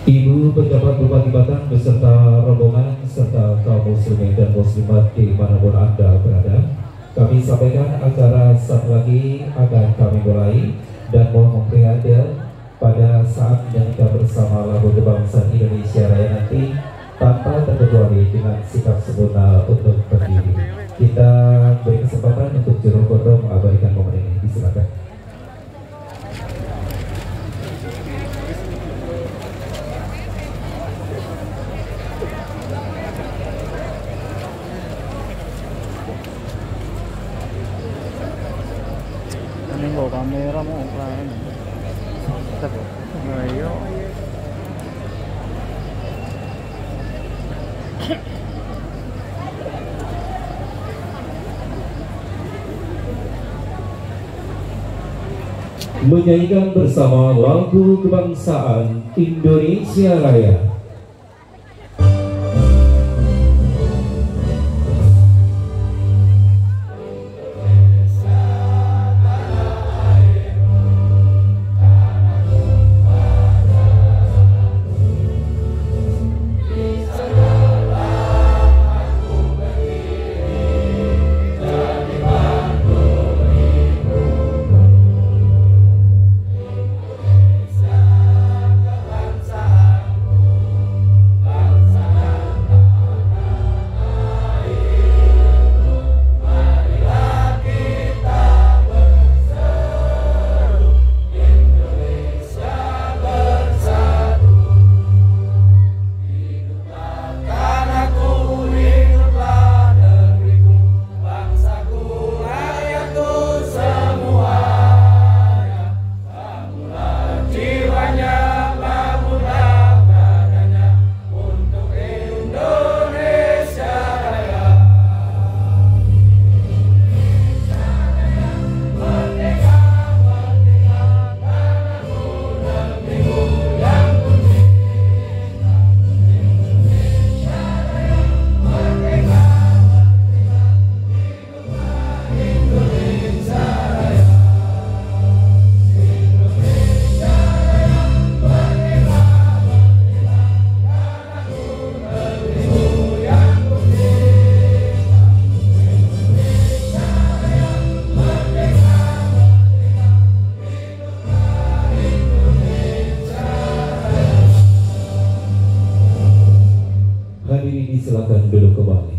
Ibu pejabat Bupati Batang beserta rombongan serta kaum muslimin dan muslimat dimanapun Anda berada, kami sampaikan acara satu lagi akan kami mulai dan mohon memperhatikan pada saat kita bersama lagu kebangsaan Indonesia Raya nanti tanpa terkecuali dengan sikap sempurna untuk berdiri. Kita beri kesempatan untuk juru foto mengabadikan momen ini. Disilakan. Bawa kamera mau pelan. Ayo. Menyanyikan bersama lagu kebangsaan Indonesia Raya. Hadirin silakan duduk kembali.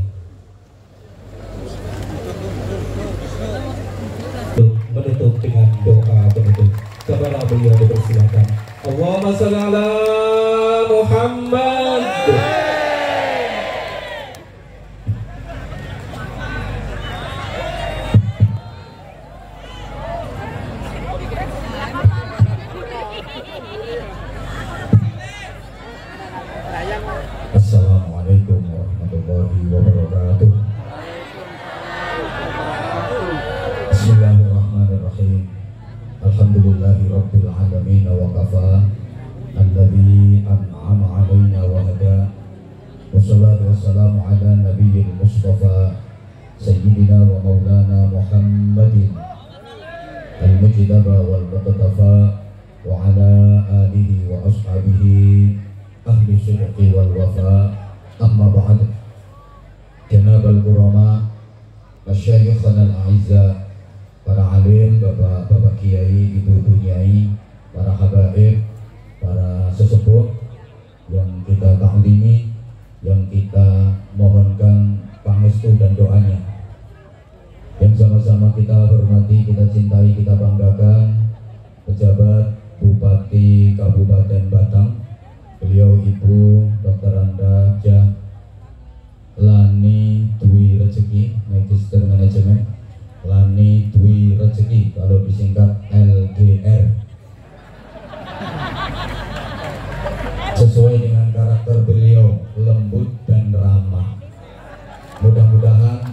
Menutup dengan doa penutup. Kepada beliau dipersilakan. Allahumma shalli ala Muhammad. Assalamualaikum warahmatullahi wabarakatuh. Bismillahirrahmanirrahim. Alhamdulillahi rabbil alamin wa kafa alladzi an'ama 'alaina wa hada. Wassalatu wassalamu ala nabiyyil mustafa sayyidina wa maulana Muhammadin al-mujtaba wal muqtafa wa ala alihi wa ashabihi ahli sidqi wal wafa. Amma ba'd. Janabal kurama, masyayikhana al-a'izza, para alim, bapak-bapak kiai, ibu-ibu nyai, para habaib, para sesepuh yang kita taklimi, yang kita mohonkan pangestu dan doanya, yang sama-sama kita hormati, kita cintai, kita banggakan, pejabat Bupati Kabupaten Batang, beliau Ibu Dr. Anda Jah Lani Dwi Rezeki, Magister Manajemen. Lani Dwi Rezeki, kalau disingkat LDR, sesuai dengan karakter beliau, lembut dan ramah. Mudah-mudahan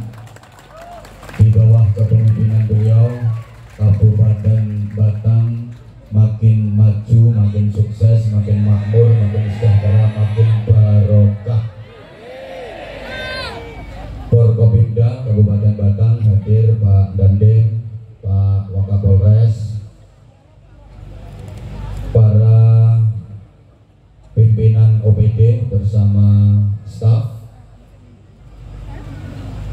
di bawah kepemimpinan beliau, Kabupaten Batang makin maju, makin sukses, makin makmur, makin sejahtera, makin barokah. Forkopimda Kabupaten Batang hadir Pak Dandeng, Pak Wakapolres, para pimpinan OPD bersama staf,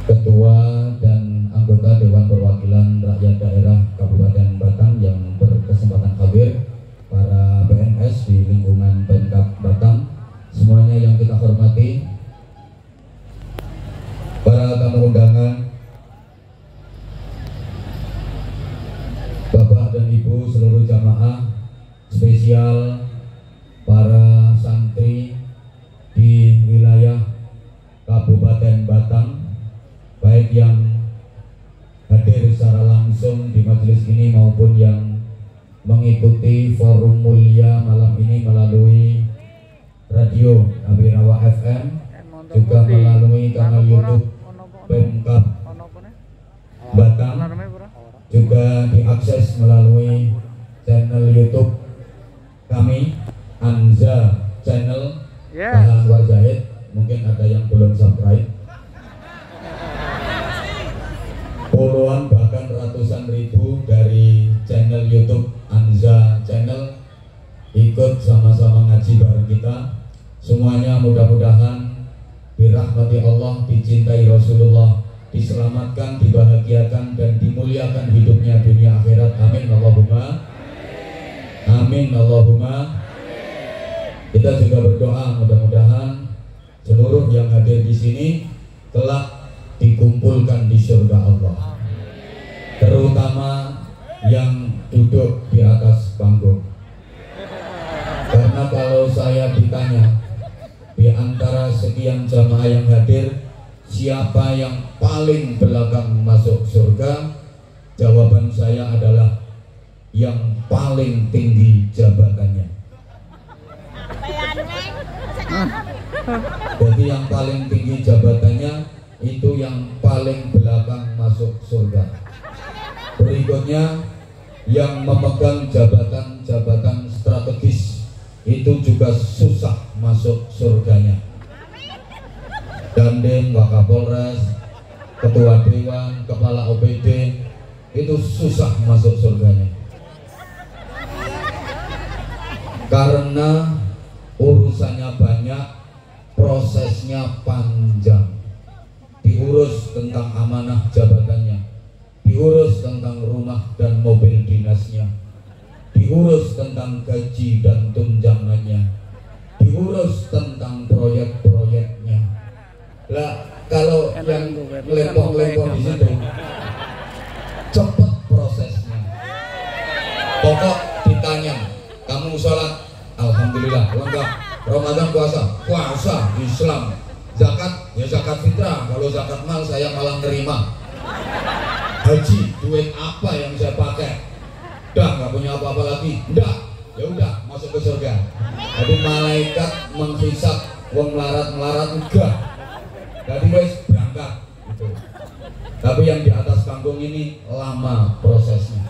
ketua dan anggota Dewan Perwakilan Rakyat Daerah Kabupaten Batang yang berkesempatan hadir, para PNS di lingkungan Pemkab Batang, semuanya yang kita hormati, para tamu undangan, Bapak dan Ibu seluruh jamaah, spesial para santri di wilayah Kabupaten Batang, baik yang hadir secara langsung di majelis ini maupun yang mengikuti forum mulia malam ini melalui radio Abirawa FM, juga melalui kanal YouTube Pemkab Batang, juga diakses melalui channel YouTube kami, Anza Channel, Pak Anwar Zahid. Mungkin ada yang belum subscribe. Puluhan bahkan ratusan ribu dari channel YouTube Anza Channel ikut sama-sama ngaji bareng kita. Semuanya mudah-mudahan dirahmati Allah, dicintai Rasulullah, diselamatkan, dibahagiakan dan dimuliakan hidupnya dunia akhirat. Amin Allahumma. Amin Allahumma. Kita juga berdoa mudah-mudahan seluruh yang hadir di sini kelak dikumpulkan di surga Allah, terutama yang duduk di atas panggung. Karena kalau saya ditanya di antara sekian jamaah yang hadir, siapa yang paling belakang masuk surga, jawaban saya adalah yang paling tinggi jabatannya. Jadi yang paling tinggi jabatannya itu yang paling belakang masuk surga. Berikutnya yang memegang jabatan-jabatan strategis itu juga susah masuk surganya. Dandeng, Wakapolres, Ketua Dewan, Kepala OPD itu susah masuk surganya. Karena urusannya banyak, prosesnya panjang. Diurus tentang amanah jabatannya, diurus tentang rumah dan mobil dinasnya, diurus tentang gaji dan tunjangannya, diurus tentang proyek-proyeknya, Zakat, ya zakat fitrah. Kalau zakat mal saya malah nerima. Haji, duit apa yang saya pakai? Udah nggak punya apa-apa lagi. Udah, ya udah masuk ke surga. Jadi malaikat menghisap wong melarat enggak. Jadi wes berangkat gitu. Tapi yang di atas panggung ini lama prosesnya.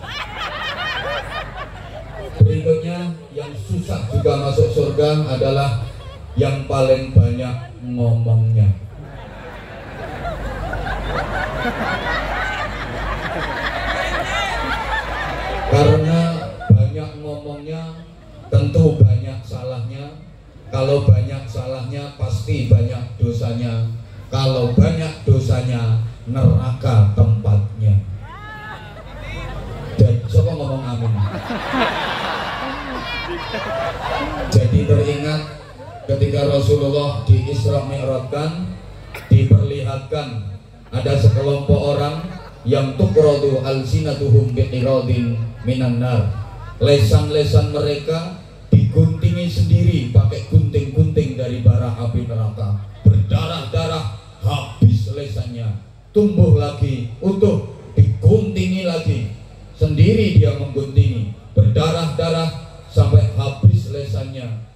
Berikutnya yang susah juga masuk surga adalah yang paling banyak ngomongnya. Karena banyak ngomongnya tentu banyak salahnya. Kalau banyak salahnya pasti banyak dosanya. Kalau banyak dosanya neraka tempatnya. Dan coba ngomong amin. Jadi teringat ketika Rasulullah di Isra Mi'rajkan, diperlihatkan ada sekelompok orang yang tuqradu alsinatuhum bi'iradin minan nar. Lesan-lesan mereka diguntingi sendiri pakai gunting-gunting dari bara api neraka. Berdarah-darah, habis lesannya, tumbuh lagi, utuh, diguntingi lagi. Sendiri dia mengguntingi, berdarah-darah sampai habis lesannya,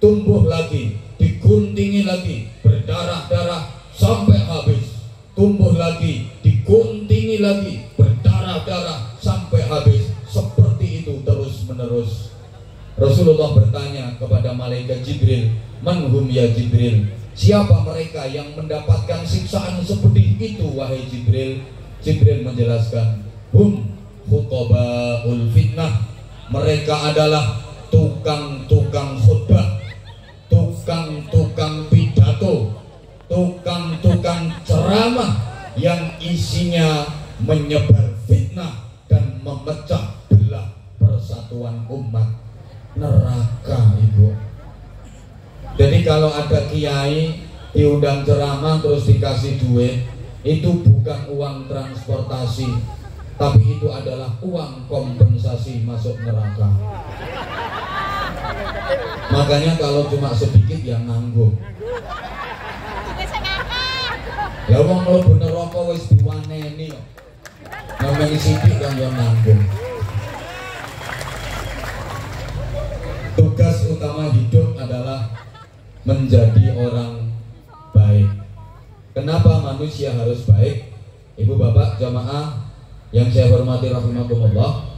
tumbuh lagi, diguntingi lagi, berdarah-darah sampai habis, tumbuh lagi, diguntingi lagi, berdarah-darah sampai habis. Seperti itu terus menerus. Rasulullah bertanya kepada malaikat Jibril, "Man hum ya Jibril?" Siapa mereka yang mendapatkan siksaan seperti itu wahai Jibril? Jibril menjelaskan, "Hum khutabaul fitnah." Mereka adalah tukang-tukang khutbah, tukang-tukang pidato, tukang-tukang ceramah yang isinya menyebar fitnah dan memecah belah persatuan umat. Neraka, Ibu. Jadi kalau ada kiai diundang ceramah terus dikasih duit, itu bukan uang transportasi, tapi itu adalah uang kompensasi masuk neraka. Makanya kalau cuma sedikit ya nanggung. Ya wong mlebu neraka wis diwaneni kok. Namanya sithik kan yo nanggung. Tugas utama hidup adalah menjadi orang baik. Kenapa manusia harus baik? Ibu bapak jamaah yang saya hormati rahimakumullah,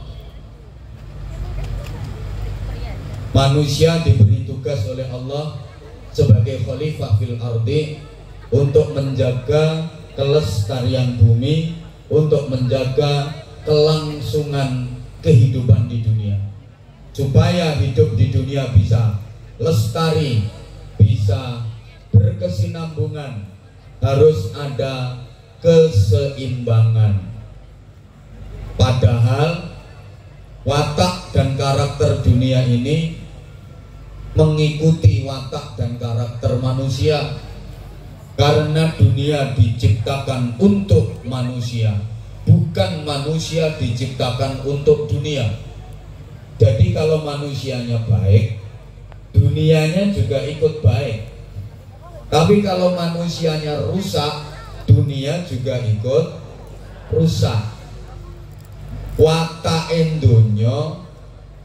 manusia diberi tugas oleh Allah sebagai khalifah fil ardi untuk menjaga kelestarian bumi, untuk menjaga kelangsungan kehidupan di dunia. Supaya hidup di dunia bisa lestari, bisa berkesinambungan, harus ada keseimbangan. Padahal watak dan karakter dunia ini mengikuti watak dan karakter manusia. Karena dunia diciptakan untuk manusia, bukan manusia diciptakan untuk dunia. Jadi kalau manusianya baik, dunianya juga ikut baik. Tapi kalau manusianya rusak, dunia juga ikut rusak. Watake donya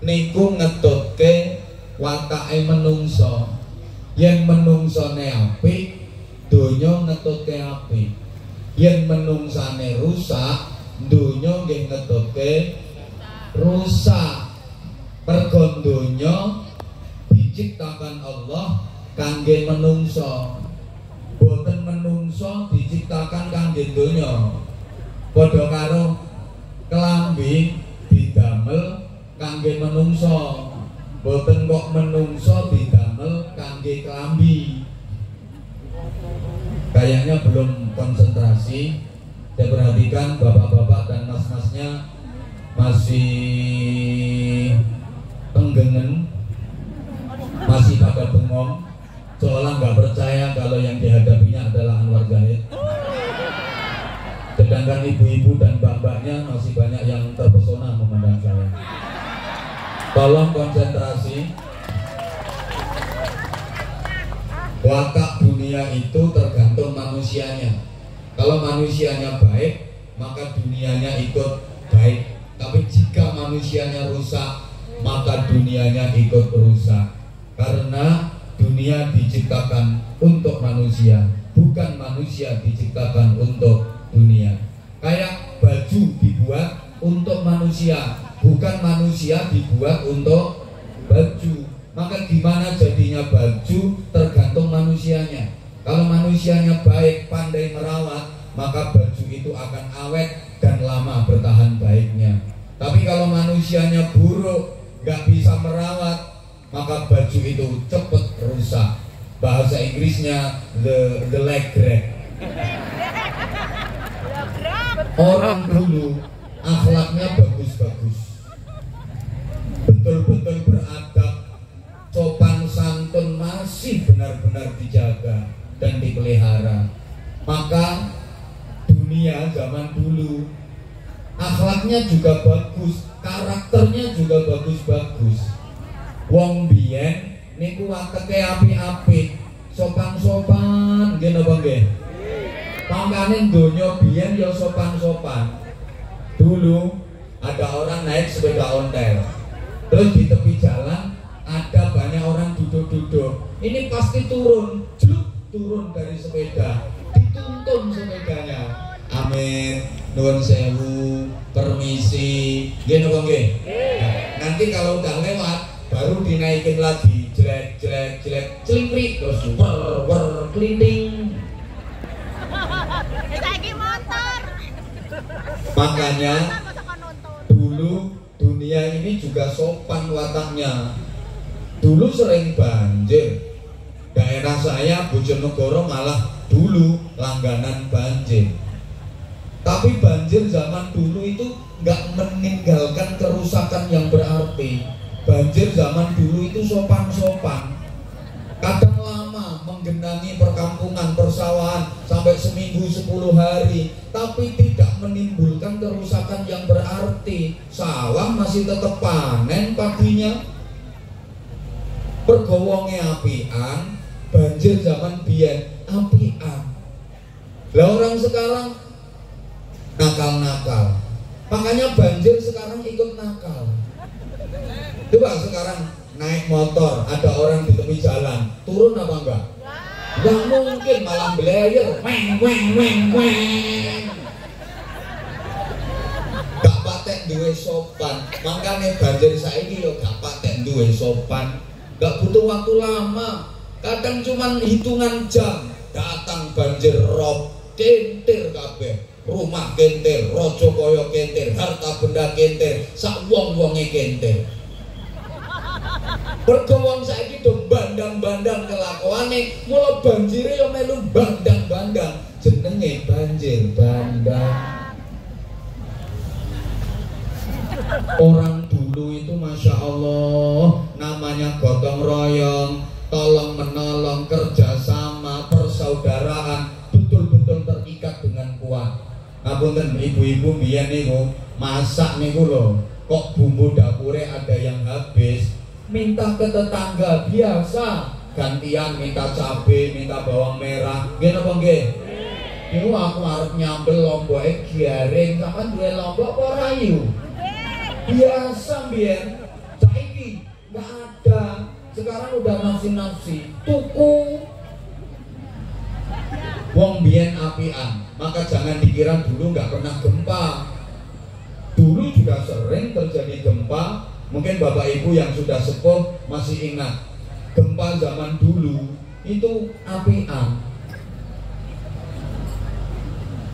niku ngetutke watake menungso. Yen menungsone apik, donya ngetutke apik. Yen menungsane rusak, donya nggih ngetutke rusak. Mergo donya diciptakan Allah kangge menungso, boten menungso diciptakan kangge donya. Padha karo kelambi didamel kangge menungso, boten kok menungso didamel kangge kelambi. Kayaknya belum konsentrasi. Saya perhatikan bapak-bapak dan mas-masnya masih penggengen, masih pada bengong, seolah nggak percaya kalau yang dihadapinya adalah Anwar Zahid. Sedangkan ibu-ibu dan mbak-mbaknya masih banyak yang terpesona memandang saya. Tolong konsentrasi. Watak dunia dunia itu tergantung manusianya. Kalau manusianya baik, maka dunianya ikut baik. Tapi jika manusianya rusak, maka dunianya ikut rusak. Karena dunia diciptakan untuk manusia, bukan manusia diciptakan untuk dunia. Kayak baju dibuat untuk manusia, bukan manusia dibuat untuk baju. Maka gimana jadinya baju tergantung manusianya. Kalau manusianya baik, pandai merawat, maka baju itu akan awet dan lama bertahan baiknya. Tapi kalau manusianya buruk, gak bisa merawat, maka baju itu cepat rusak. Bahasa Inggrisnya the leg crack. Orang dulu akhlaknya bagus-bagus, betul-betul beradab, sopan santun masih benar-benar dijaga dan dipelihara. Maka dunia zaman dulu akhlaknya juga bagus, karakternya juga bagus-bagus. Wong biyen niku wateke apik-apik, sopan-sopan nggih napa nggih? Pangkane donya biyen ya sopan-sopan. Dulu ada orang naik sepeda ontel, terus di tepi jalan ada banyak orang duduk-duduk. Ini pasti turun, jeluk turun dari sepeda, dituntun sepedanya. Amin, nuwun sewu, permisi, nggih napa nggih? Nanti kalau udah lewat baru dinaikin lagi, jelek jelek jelek, celingkrik terus wer wer kelinting. Makanya dulu dunia ini juga sopan wataknya. Dulu sering banjir. Daerah saya Bojonegoro malah dulu langganan banjir. Tapi banjir zaman dulu itu nggak meninggalkan kerusakan yang berarti. Banjir zaman dulu itu sopan-sopan. Kadang lama menggenangi perkampungan, persawahan sampai seminggu 10 hari, tapi tidak menimbulkan kerusakan yang berarti. Sawah masih tetap panen padinya. Pergowonge apian, banjir zaman biyen apian. Lah orang sekarang nakal-nakal. Makanya banjir sekarang ikut nakal. Coba sekarang naik motor, ada orang di tepi jalan, turun apa enggak? Enggak mungkin, malah belayer, weng weng weng weng. Gak patek duwe sopan. Makanya banjir saiki yo gak patek duwe sopan. Gak butuh waktu lama, kadang cuman hitungan jam datang banjir rob, kentir kabeh. Rumah kentir, rojo koyo kentir, harta benda kentir, sak wong-wonge kentir. Bergowong saiki do bandang-bandang kelakuane, mula banjire yo melu bandang-bandang. Jenenge banjir bandang. Orang dulu itu Masya Allah, namanya gotong royong, tolong menolong, kerjasama, persaudaraan, betul-betul terikat dengan kuat. Ngapunten ibu-ibu biyen niku masak niku lho, kok bumbu dapure ada yang habis, minta ke tetangga biasa, gantian minta cabai, minta bawang merah, nggih napa nggih? Niku aku arep nyambel lomboke giaring, sampean duwe lombok apa ora yu? Biasa biyen, saiki nggak ada. Sekarang udah nafsi-nafsi, tuku. Wong biyen apian, maka jangan dikira dulu nggak pernah gempa. Dulu juga sering terjadi gempa. Mungkin bapak ibu yang sudah sepuh masih ingat gempa zaman dulu itu apian.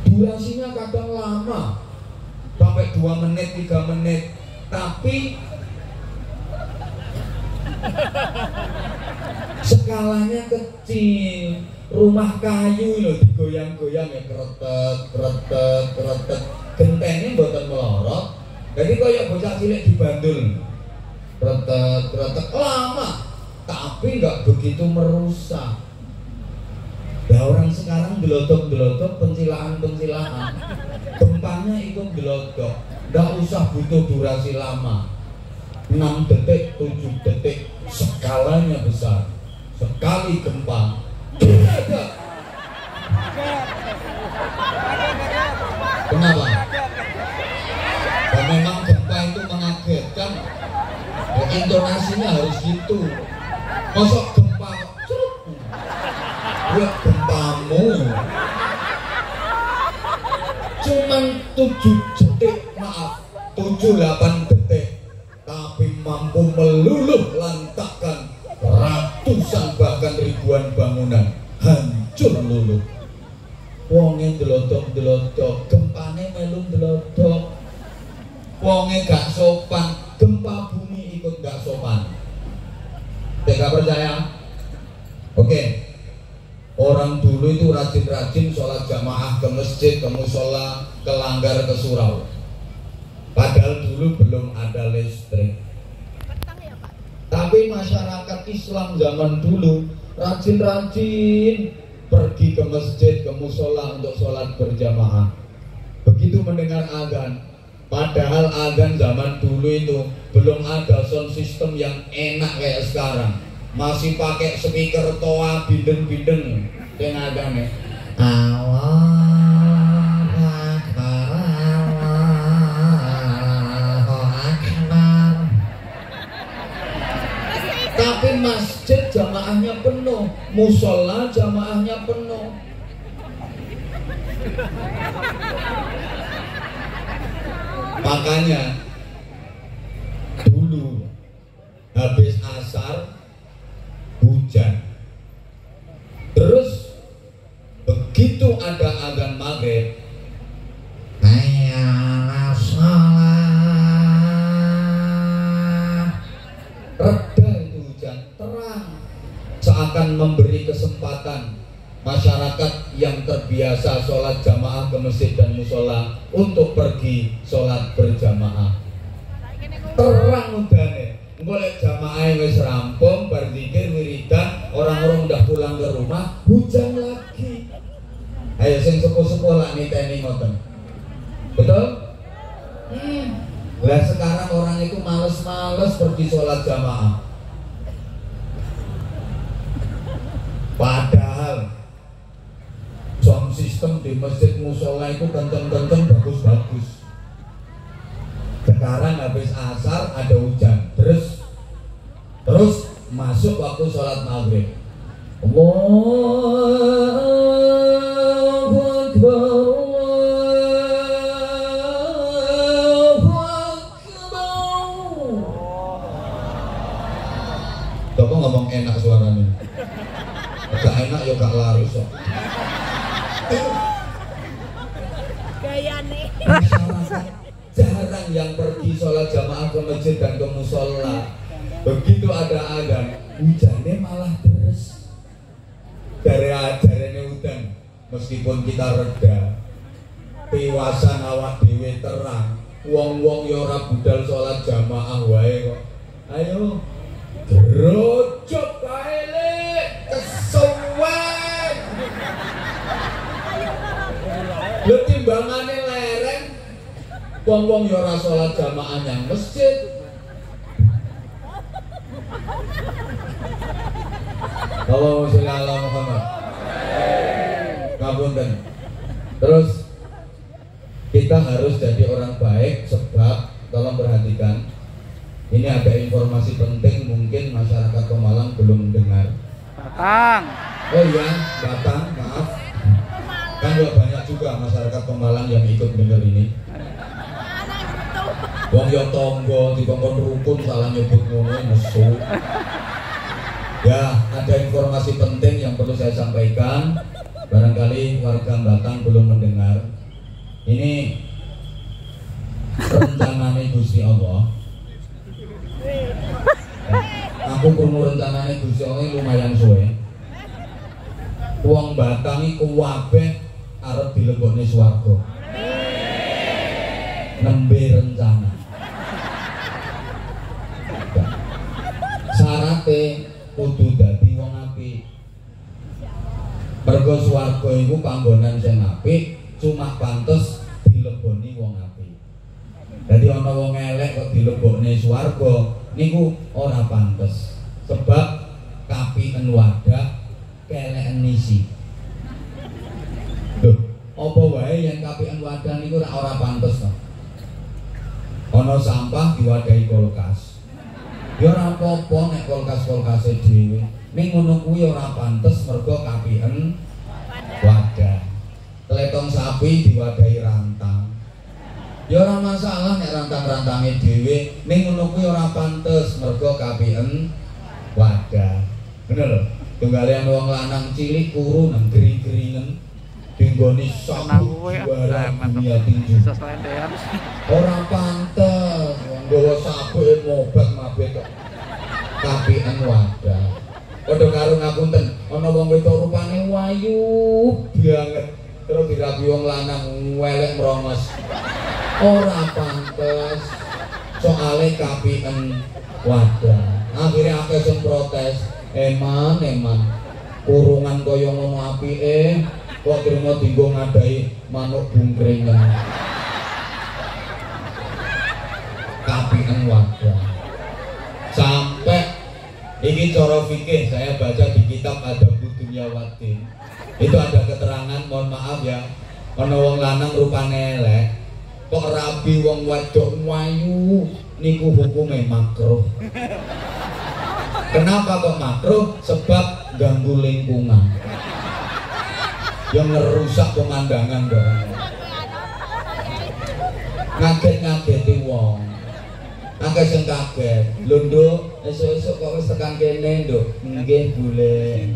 Durasinya kadang lama, sampai 2 menit, 3 menit. Tapi skalanya kecil. Rumah kayu loh digoyang-goyang ya, kretek kretek kretek, gentengnya mboten melorot. Jadi kayak bocah cilik dibandul, kretek kretek lama, tapi nggak begitu merusak. Nah orang sekarang gelotok-gelotok, pencilaan-pencilaan, gempanya ikut gelotok, nggak usah butuh durasi lama, 6 detik, 7 detik, skalanya besar. Sekali gempa ada batu. Mosok gempa cerut. Ya gempamu. Cuman 7 detik, maaf, 7-8 detik, tapi mampu meluluh lantakkan ratusan bahkan ribuan bangunan, hancur luluh. Wonge ndelodok-ndelodok, gempane melu ndelodok. Wonge gak sopan, gempa bumi ikut gak sopan. Tidak percaya? Oke. Orang dulu itu rajin-rajin sholat jamaah ke masjid, ke musola, ke langgar, ke surau. Padahal dulu belum ada listrik. Tapi masyarakat Islam zaman dulu rajin-rajin pergi ke masjid, ke musola untuk sholat berjamaah. Begitu mendengar azan, padahal azan zaman dulu itu belum ada sound system yang enak kayak sekarang. Masih pakai speaker toa bideng-bideng dengan agama. Allahu Akbar. Tapi masjid jamaahnya penuh, musola jamaahnya penuh. Makanya dulu habis asar hujan. Terus begitu ada azan maghrib, hayya shalah, reda itu hujan, terang, seakan memberi kesempatan masyarakat yang terbiasa sholat jamaah ke masjid dan musola untuk pergi sholat berjamaah. Terang udane. Boleh jamaah wis rampung, berzikir, wiridan, orang-orang udah pulang ke rumah, hujan lagi. Ayo sing sepuh-sepuh lah niteni ngoten. Betul? Lah sekarang orang itu males-males pergi sholat jamaah. Padahal sound system di masjid musola itu kenceng-kenceng, bagus-bagus. Sekarang habis asar ada hujan, terus masuk waktu sholat maghrib. Allahu Akbar, Allahu Akbar. Coba ngomong enak suaranya. Gak enak ya gak laris kok. Gayane. Jarang yang pergi sholat jamaah ke masjid dan ke musola. Begitu ada azan, hujannya malah deres. Dari ajarannya hujan, meskipun kita reda, piwasan awak dewe terang, wong-wong ya ora budal sholat jamaah wae kok. Ayo, gerojok kae le, kesuwen. Lho timbangane lereng, wong-wong ya ora sholat jamaah yang masjid. Allahumma sholli ala Muhammad. Ngapunten. Terus kita harus jadi orang baik, sebab tolong perhatikan, ini ada informasi penting mungkin masyarakat Pemalang belum dengar. Batang. Oh iya, Batang, maaf. Kan gak banyak juga masyarakat Pemalang yang ikut dengar ini. Wong yo tonggo di kongkon rukun salah nyebut ngono mesuk. Ya, ada informasi penting yang perlu saya sampaikan. Barangkali warga Batang belum mendengar. Ini rencananya Gusti Allah. Aku krungu rencananya Gusti Allah lumayan suwe. Wong Batang iku kabeh arep dilebokne swarga. Nembe rencana. Syaratnya kudu dadi wong apik. Mergo swarga iku panggonan sing apik, cuma pantes dileboni wong apik. Dadi ana wong elek kok dilebokne swarga niku ora pantes. Sebab kapiken wadah, keleken isi. Loh, apa wae yang kapiken wadah niku ora pantes to. Ana sampah diwadahi kulkas. Ya ora apa-apa nek kulkas-kulkase dhewe. Ning ngono kuwi ora pantes mergo kapiken wadah. Tletong sapi diwadahi rantang. Ya ora masalah nek rantang-rantange dhewe, ning ngono kuwi ora pantes mergo kapiken wadah. Bener lho. Tunggale wong lanang cilik kuru nang gering-geringen dinggoni sapu juara dunia tinju. Ora pantes wong nggawa sapu mobat mabet kok kapiken wadah. Padha karo ngapunten, ana wong wedok rupane wayu banget terus dirabi wong lanang welek mrongos. Ora pantes soale kapiken wadah. Akhirnya akeh sing protes, eman kurungan kaya ngono apike kok trimo dienggo ngadahi manuk bungkringan. Kapiken wadah. Sampai ini cara fikih saya baca di kitab Adabud Dunyawaddin. Itu ada keterangan, mohon maaf ya, ana wong lanang rupane elek kok rabi wong wadok wayu niku hukume makruh. Kenapa kok makruh? Sebab ganggu lingkungan, yang ngerusak pemandangan dong, ngaget-ngageti wong. Akeh sing kaget, lho Nduk, esuk-esuk kok wis tekan kene, Nduk. Nggih, Bule.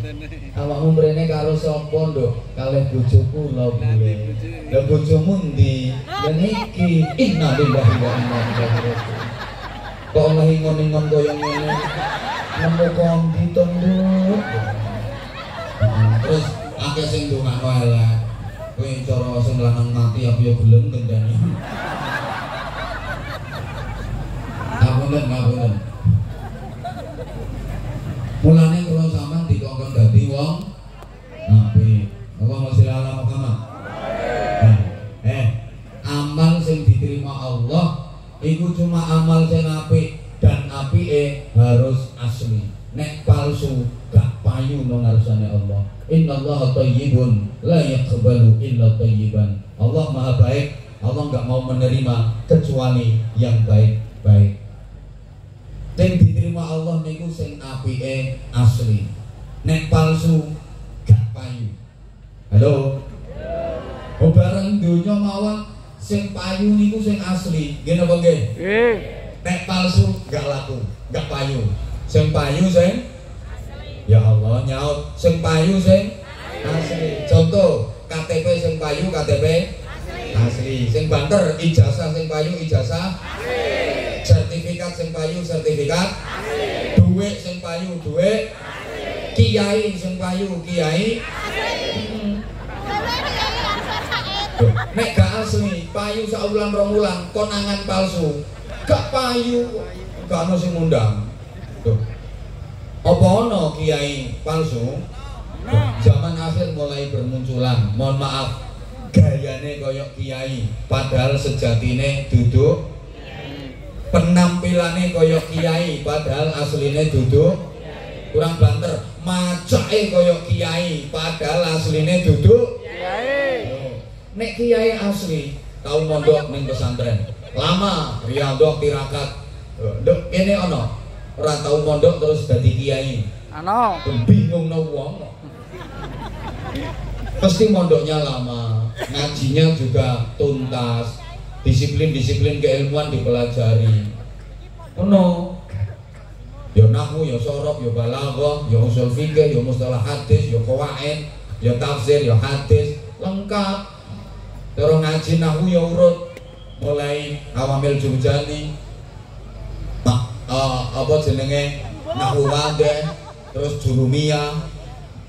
Awakmu mrene karo sapa, Nduk? Kalih bojoku lho, Bule. Lah bojomu ndi? Ya niki. Innalillahi wa inna ilaihi raji'un. Kok lagi ngon-ngon kaya ngene. Nemu kondi to, Nduk. Terus akeh sing ndongakno elek. Kowe cara sing lanang mati aku ya gelem kendani. Ngapunten. Mulane kula sampean dikongkon dadi wong apik. Apa masih ala Muhammad? Amal sing diterima Allah iku cuma amal sing apik dan apike harus asli. Nek palsu gak payu nang ngarsane Allah. Innallaha thayyibun la yaqbalu illa thayyiban. Allah Maha baik, Allah gak mau menerima kecuali yang baik-baik. Sing diterima Allah niku sing apike asli. Nek palsu gak payu. Halo. Oh bareng donya mawon sing payu niku sing asli. Nggih napa nggih? Nggih. Nek palsu gak laku, gak payu. Sing payu sing asli. Ya Allah nyaut sing payu sing asli. Contoh KTP sing payu KTP asli. Sing banter ijazah sing payu ijazah asli. Sertifikat sing payu sertifikat asli. Duit sing payu duit asli. Kiai sing payu kiai asli. Nek gak asli payu saulan rong wulan konangan palsu gak payu gak ono sing ngundang. Tuh. Apa ono kiai palsu? Zaman akhir mulai bermunculan. Mohon maaf gayane koyok kiai padahal sejatine duduk, penampilannya koyok kiai padahal aslinya duduk, kurang banter. Macake koyok kiai padahal aslinya duduk kiai. Nek kiai asli tau mondok ning pesantren lama riyadhah tirakat nduk kene ana ora tau mondok terus dadi kiai ana bingung no wong pasti mondoknya lama, ngajinya juga tuntas, disiplin-disiplin keilmuan dipelajari. Ono ya nahwu, ya sorof, ya balaghah, ya usul fikih, ya mustalah hadis, ya qawaid, ya tafsir, ya hadis, lengkap. Terus ngaji nahwu ya urut mulai awamil jurjani, apa jenenge nahwu wadih, terus jurumiyah,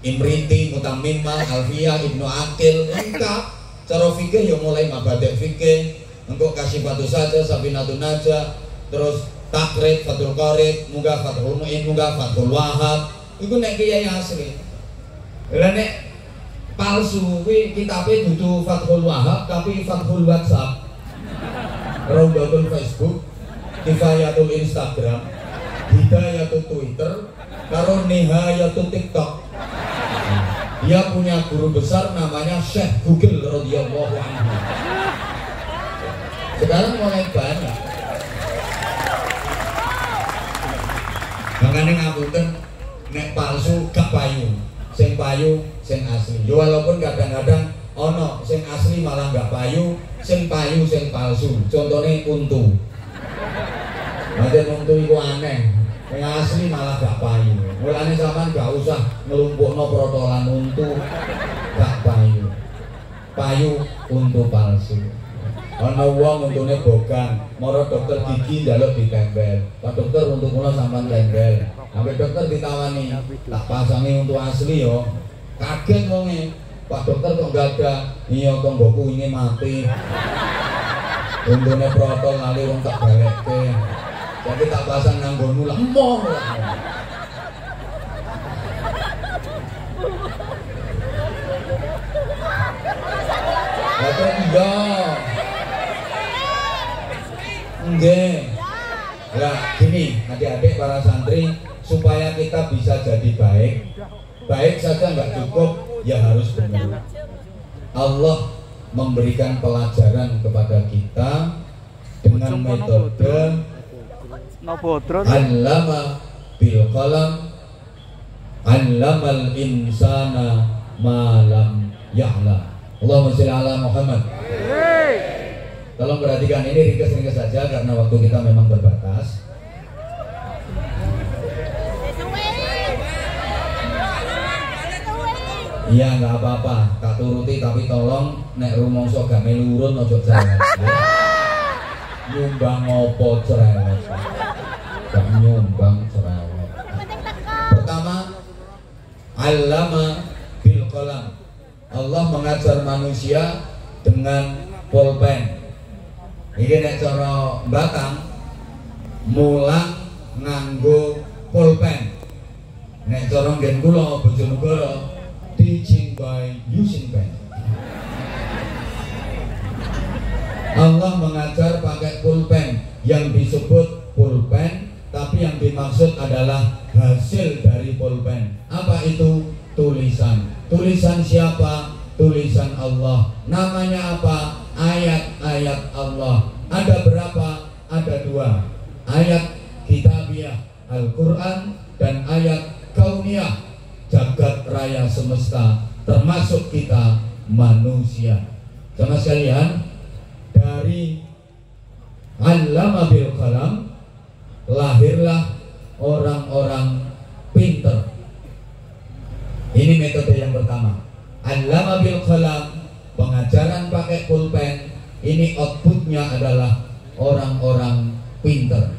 imriti, mutammimah, alfiyah, ibnu akil, lengkap. Cara fikih ya mulai mabadi' fikih, engko kasyifatus saja, sabinatun najah, terus takrib, fathul qarib, munggah fathul mu'in, munggah fathul wahab. Iku nek kiai asli. Lah nek palsu kuwi kitabe dudu fathul wahab tapi fathul WhatsApp. Rawdatul Facebook, kifayatul Instagram, hidayatul Twitter, karo nihayatul TikTok. Dia punya guru besar namanya Syekh Google radhiyallahu anhu. Sekarang mulai banyak. Makanya ngapunten nek palsu gak payu, sing payu sing asli. Yo walaupun kadang-kadang ono sing asli malah gak payu, sing payu sing palsu. Contohnya untu. Macam untu itu aneh, yang asli malah gak payu. Mulane sampean gak usah ngelumpukno protolan untu gak payu. Payu untu palsu. Ana wong untune bogang, mara dokter gigi njaluk ditempel. Pak dokter untuk kula sampean tempel. Sampai dokter ditawani, tak pasangi untuk asli yo. Kaget wonge. Pak dokter kok gak ada. Iya tonggoku ini mati. Untune protol lali wong tak balekke. Jadi tak pasang nanggomu lah. Emoh. Dokter iya. Nggih. Lah gini, adik-adik para santri, supaya kita bisa jadi baik saja nggak cukup, ya harus benar. Allah memberikan pelajaran kepada kita dengan metode allama bil qalam, allamal insana ma lam ya'lam. Allahumma sholli ala Muhammad. Tolong perhatikan ini ringkas-ringkas saja karena waktu kita memang terbatas. Iya nggak apa-apa, tak turuti tapi tolong nek rumangsa gak melurun ojo cerewet. Nyumbang ngopo cerewet? Gak nyumbang cerewet. Pertama, allama bil qalam. Allah mengajar manusia dengan pulpen. Iki nek cara Batang mulang nganggo pulpen. Nek cara nggen kula Bojonegoro teaching by using pen. Allah mengajar pakai pulpen yang disebut pulpen, tapi yang dimaksud adalah hasil dari pulpen. Apa itu? Tulisan. Tulisan siapa? Tulisan Allah. Namanya apa? Ayat-ayat Allah. Ada berapa? Ada 2. Ayat kitabiah Al-Quran dan ayat kauniyah jagat raya semesta, termasuk kita manusia. Sama sekalian, dari allama bil qalam lahirlah orang-orang pinter. Ini metode yang pertama. Allama bil qalam, pengajaran pakai pulpen, ini outputnya adalah orang-orang pinter.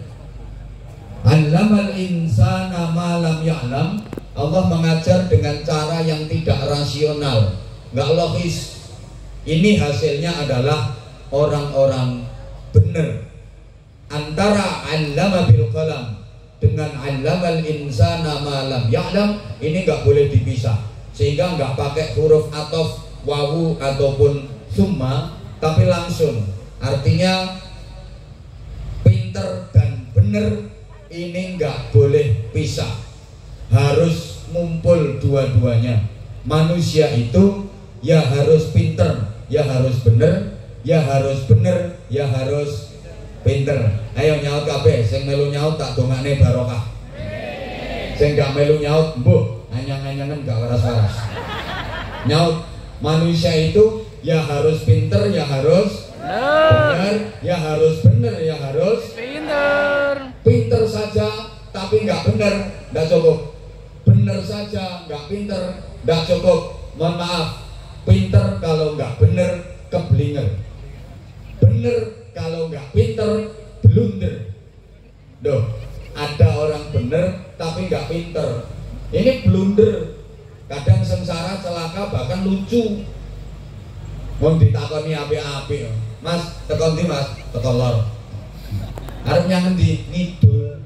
Allamal insana ma lam ya'lam, Allah mengajar dengan cara yang tidak rasional, nggak logis. Ini hasilnya adalah orang-orang benar. Antara allama bil qalam dengan allamal insana ma lam ya'lam ini nggak boleh dipisah, sehingga nggak pakai huruf ataf, wawu ataupun summa, tapi langsung. Artinya pinter dan benar ini nggak boleh pisah, harus ngumpul dua-duanya. Manusia itu ya harus pinter, ya harus bener, ya harus bener, ya harus pinter. Ayo nyaut kabeh, sing melu nyaut tak dongakne barokah. Sing gak melu nyaut mbuh anyang-anyangan gak waras-waras. Nyaut, manusia itu ya harus pinter, ya harus bener, ya harus bener, ya harus pinter. Pinter saja tapi nggak bener, nggak cukup. Bener saja nggak pinter, nggak cukup. Mohon maaf, pinter kalau nggak bener keblinger, bener kalau nggak pinter blunder. Doh, ada orang bener tapi nggak pinter, ini blunder. Kadang sengsara, celaka, bahkan lucu. Mau ditakoni api-api, Mas, tekon di Mas, tekon lor. Arepnya ngendi? Ngidul.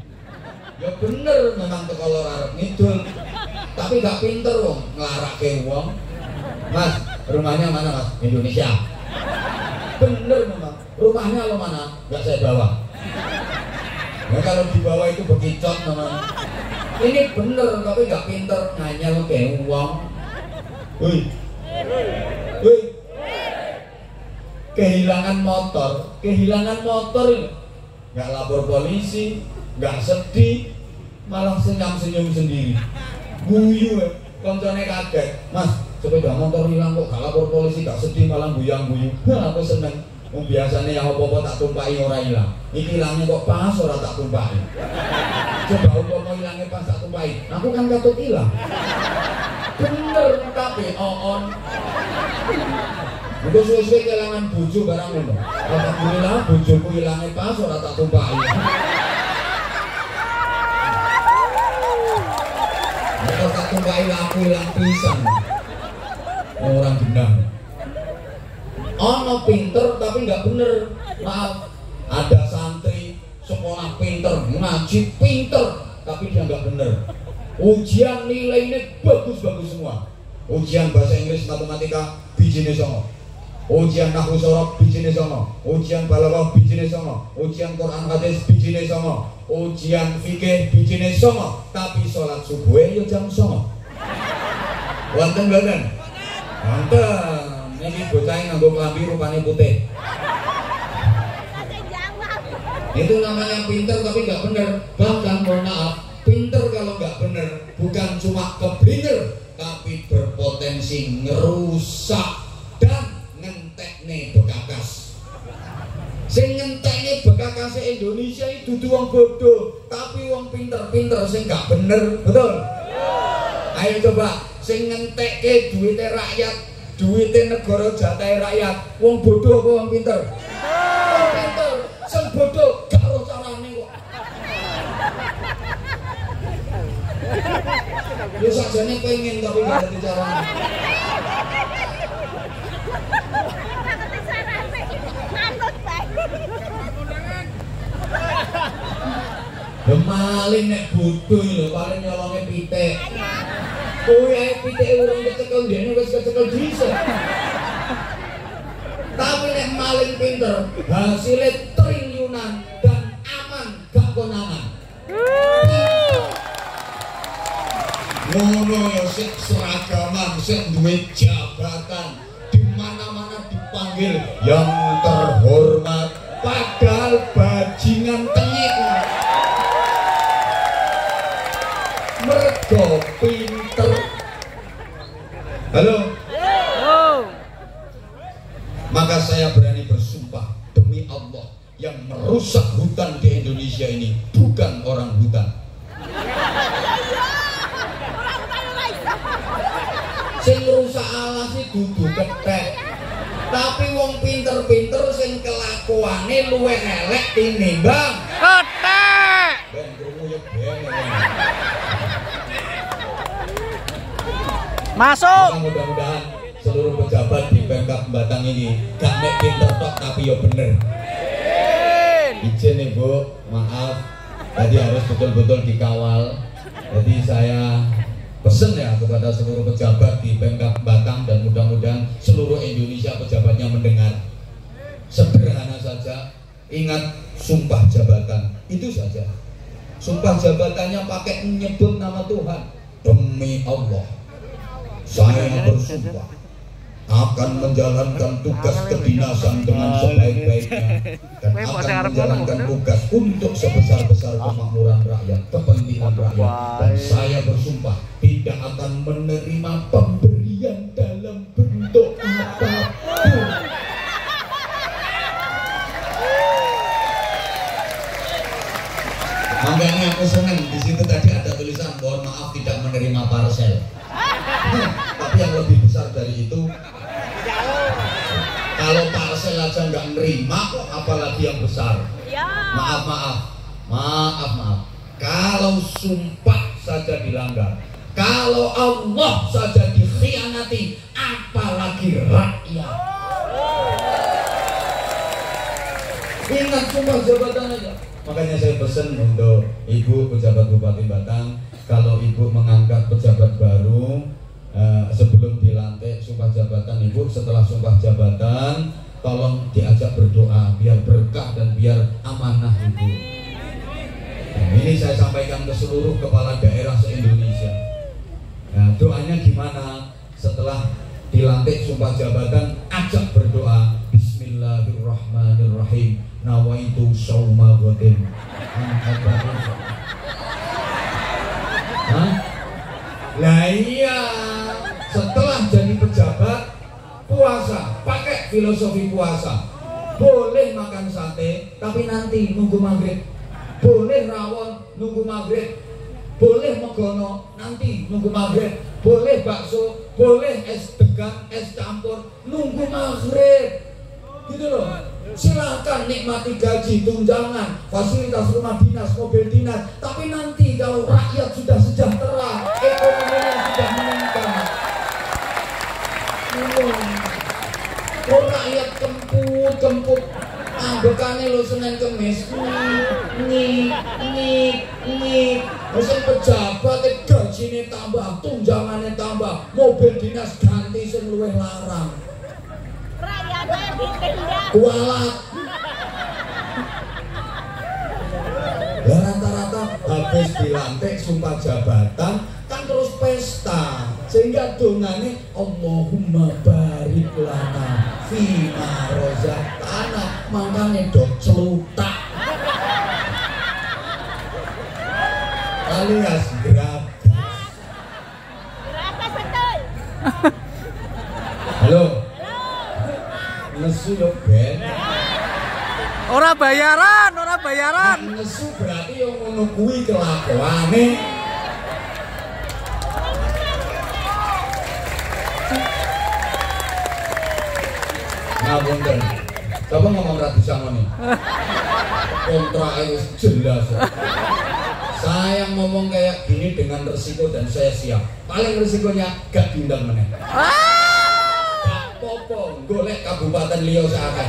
Ya bener memang teko lor arep ngidul. Tapi gak pinter wong nglarake wong. Mas, rumahnya mana Mas? Indonesia. Bener memang. Rumahnya lo mana? Gak saya bawa. Ya kalau dibawa itu bekicot memang. Ini bener tapi gak pinter nganyel ke wong. Woi. Woi. Kehilangan motor ini nggak lapor polisi, nggak sedih, malah senyum sendiri. Guyu ya, koncone kaget. Mas, sepeda motor hilang kok gak lapor polisi, gak sedih malah guyang-guyu. Aku seneng. Biasanya yang apa-apa tak tumpaki ora hilang. Iki hilangnya kok pas ora tak tumpaki. Coba umpama hilangnya pas tak tumpaki, aku kan katut hilang. Bener tapi on. Itu suwe-suwe kelangan bojo barang ngono. Alhamdulillah bojoku hilangnya pas ora tak tumpaki. Kalau tak tumpaki aku hilang pisan. Orang gendang. Ono pinter tapi nggak bener. Maaf, ada santri sekolah pinter, ngaji pinter, tapi dia nggak bener. Ujian nilainya bagus-bagus semua. Ujian bahasa Inggris, matematika, bijine songo. Ujian nahwu sorof, bijine songo. Ujian balaghah, bijine songo. Ujian Quran hadis, bijine songo. Ujian fikih, bijine songo. Tapi sholat subuh yo jam songo. Wonten mboten? Wonten. Ini bocah yang nganggo klambi rupanya putih. Itu namanya pinter tapi nggak bener. Bahkan mohon maaf, pinter kalau nggak bener bukan cuma keblinger, tapi berpotensi ngerusak dan ngentekne bekakas. Sing ngentekne bekakas Indonesia itu wong bodoh, tapi wong pinter-pinter sing nggak bener, betul? Ayo coba, sing ngentekke duitnya rakyat, duitnya negara jatah rakyat, wong bodoh apa wong pinter? Wong pinter, sing bodoh gak roh carane kok. Ya sajane pengen tapi gak ngerti carane. Maling nek bodoh lho, paling nyolonge pitik. Kowe ae pitike urung kecekel dene wis kecekel dhisik. Tapi nek maling pinter, hasilnya triliunan dan aman, gak konangan. Ngono ya sik seragaman, sik duwe jabatan, di mana-mana dipanggil yang terhormat, padahal bajingan tengik. Mergo pinter. Halo. Maka saya berani bersumpah demi Allah, yang merusak hutan di Indonesia ini bukan orang hutan. Sing rusak alas itu dudu kethek. Tapi wong pinter-pinter sing kelakuane luwih elek tinimbang kethek. Ben krungu ya ben. Masuk. Mudah-mudahan seluruh pejabat di Pemkab Batang ini gak mek pinter tok tapi ya bener. Izin nih Bu, maaf tadi harus betul-betul dikawal. Jadi saya pesen ya kepada seluruh pejabat di Pemkab Batang dan mudah-mudahan seluruh Indonesia pejabatnya mendengar. Sederhana saja, ingat sumpah jabatan, itu saja. Sumpah jabatannya pakai menyebut nama Tuhan. Demi Allah, saya bersumpah akan menjalankan tugas kedinasan dengan sebaik-baiknya dan akan menjalankan tugas untuk sebesar-besar kemakmuran rakyat, kepentingan rakyat, dan saya bersumpah tidak akan menerima pemberian dalam bentuk apapun. Makanya aku senang di situ tadi ada tulisan mohon maaf tidak menerima parsel. Tapi yang lebih besar dari itu, kalau parsel aja nggak nerima kok apalagi yang besar. Maaf. Kalau sumpah saja dilanggar, kalau Allah saja dikhianati, apalagi rakyat. Ingat sumpah jabatan aja. Makanya saya pesan untuk Ibu pejabat Bupati Batang, kalau Ibu mengangkat pejabat baru, sebelum dilantik sumpah jabatan Ibu, setelah sumpah jabatan tolong diajak berdoa biar berkah dan biar amanah Ibu. Nah, ini saya sampaikan ke seluruh kepala daerah se-Indonesia. Nah, doanya gimana? Setelah dilantik sumpah jabatan, ajak berdoa. Bismillahirrahmanirrahim. Nawaitu shauma ghadin. puasa, pakai filosofi puasa. Boleh makan sate, tapi nanti nunggu maghrib. Boleh rawon, nunggu maghrib. Boleh megono, nanti nunggu maghrib. Boleh bakso, boleh es degan, es campur, nunggu maghrib. Gitu loh. Silahkan nikmati gaji, tunjangan, fasilitas rumah dinas, mobil dinas. Tapi nanti kalau rakyat sudah sejahtera, ekonominya sudah meningkat, kalau rakyat kemput, bekane lo Senin Kemis, mesin pejabat gajine tambah, tunjangannya tambah, mobil dinas ganti sing luwih larang. Kualat. Ya rata-rata habis dilantik sumpah jabatan kan terus pesta, sehingga dongane Allahumma barik lana fima rozaqtana, makanya dok celutak alias gratis. Betul. Halo. Nesu yo Ben. Ora bayaran. Nesu berarti yang ngono kuwi kelakuane. Ngapunten. Coba ngomong ratus sama nih. Kontraknya jelas. Saya ngomong kayak gini dengan resiko dan saya siap. Paling resikonya gak diundang meneh. Popo golek kabupaten liya sakake.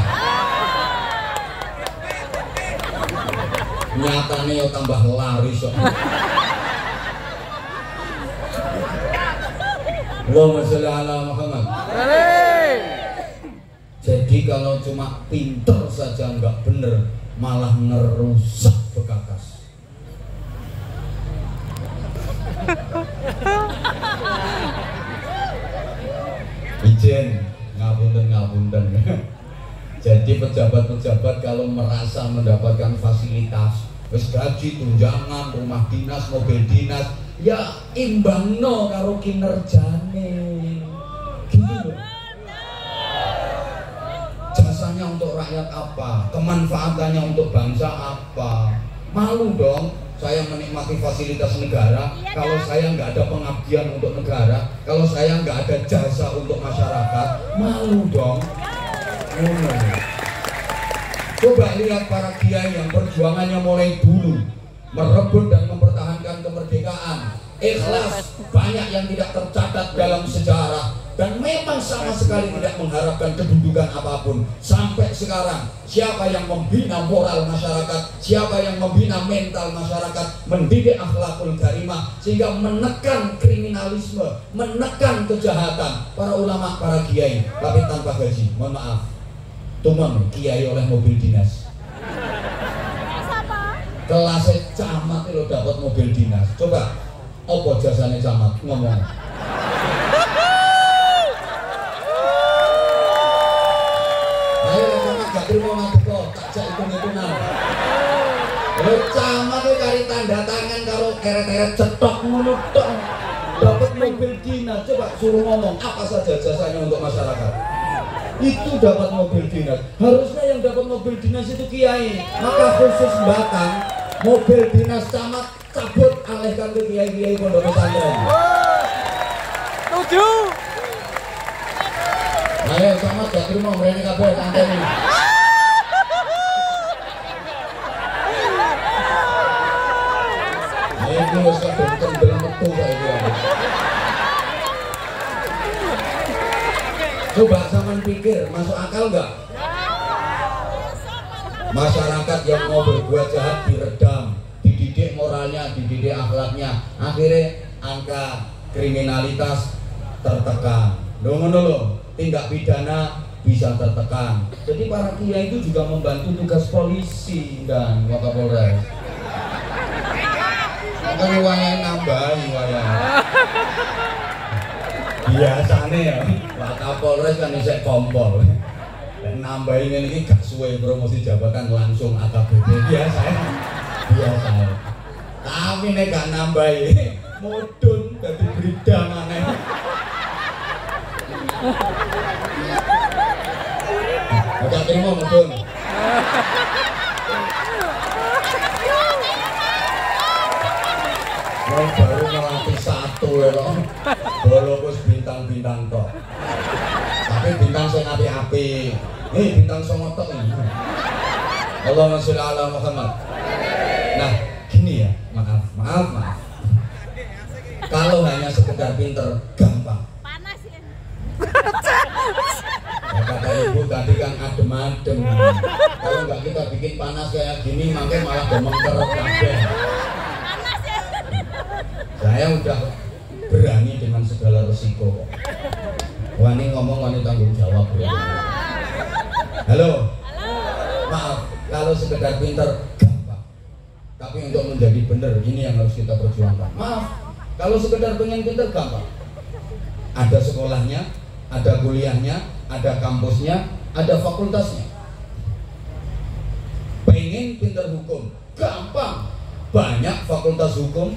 Nyatane yo tambah laris kok. Allahumma sholli ala Muhammad. Jadi kalau cuma pinter saja nggak bener, malah ngerusak bekas. Ijen ngapunten. Jadi pejabat-pejabat kalau merasa mendapatkan fasilitas, wis gaji, tunjangan, rumah dinas, mobil dinas, ya imbangno karo kinerjane. Gitu loh. Jasanya untuk rakyat apa? Kemanfaatannya untuk bangsa apa? Malu dong saya menikmati fasilitas negara kalau saya nggak ada pengabdian untuk negara, kalau saya nggak ada jasa untuk masyarakat. Malu dong. Coba lihat para kiai yang perjuangannya mulai dulu merebut dan mempertahankan kemerdekaan, ikhlas, banyak yang tidak tercatat dalam sejarah, dan memang sama sekali tidak mengharapkan kedudukan apapun. Sampai sekarang, siapa yang membina moral masyarakat, siapa yang membina mental masyarakat, mendidik akhlakul karimah, sehingga menekan kriminalisme, menekan kejahatan? Para ulama, para kiai, tapi tanpa gaji. Mohon maaf, tumang kiai oleh mobil dinas. Kelasnya camat itu dapat mobil dinas. Coba, apa jasanya camat? Ngomong. Gak terima ngaduk tak jak hitung-hitungan. Lho camat itu cari tanda tangan karo eret-eret cetok ngono tok. Dapat mobil dinas. Coba suruh ngomong apa saja jasanya untuk masyarakat. Itu dapat mobil dinas. Harusnya yang dapat mobil dinas itu kiai. Maka khusus Batang, mobil dinas camat cabut, alihkan ke kiai-kiai pondok pesantren. Setuju. Ayo camat gak terima mrene kabeh tanteni. Ini wis kadung kendel metu saiki. Coba zaman pikir, masuk akal nggak? Masyarakat yang mau berbuat jahat diredam, dididik moralnya, dididik akhlaknya, akhirnya angka kriminalitas tertekan. Loh, tindak pidana bisa tertekan. Jadi para kiai itu juga membantu tugas polisi dan Wakapolres. Makanya wayang nambahi wayang. Biasanya ya, Wakapolres kan isek kompol. Dan nambahin ini gak suwe promosi jabatan langsung AKBP biasa. Tapi nek gak nambahin, mudun dadi brida maneh. terima mudun. Wong baru ngelatih satu lho. Bolo wis bintang-bintang tok. Tapi bintang sing api-api. Bintang songo tok iki. Allahumma sholli ala Muhammad. Nah, gini ya, maaf. Kalau hanya sekedar pinter, gampang. Panas ya. Ya, kata ibu tadi kan adem-adem. Kalau nggak kita bikin panas kayak gini, makanya malah gemengker kabeh. Panas ya. Saya udah berani dengan segala resiko kok. Wah, ini ngomong wani tanggung jawab ya. Halo. Maaf, kalau sekedar pinter gampang. Tapi untuk menjadi benar ini yang harus kita perjuangkan. Maaf. Kalau sekedar pengen pinter gampang. Ada sekolahnya, ada kuliahnya, ada kampusnya, ada fakultasnya. Pengen pinter hukum gampang. Banyak fakultas hukum.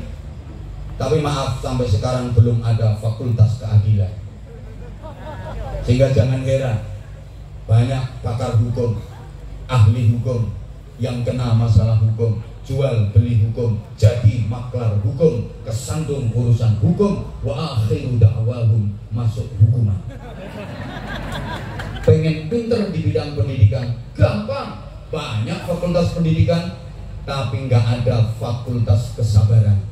Tapi maaf, sampai sekarang belum ada fakultas keadilan. Sehingga jangan heran, banyak pakar hukum, ahli hukum yang kena masalah hukum, jual beli hukum, jadi maklar hukum, kesandung urusan hukum, wa akhiru da'wahum masuk hukuman. Pengen pinter di bidang pendidikan gampang, banyak fakultas pendidikan, tapi nggak ada fakultas kesabaran.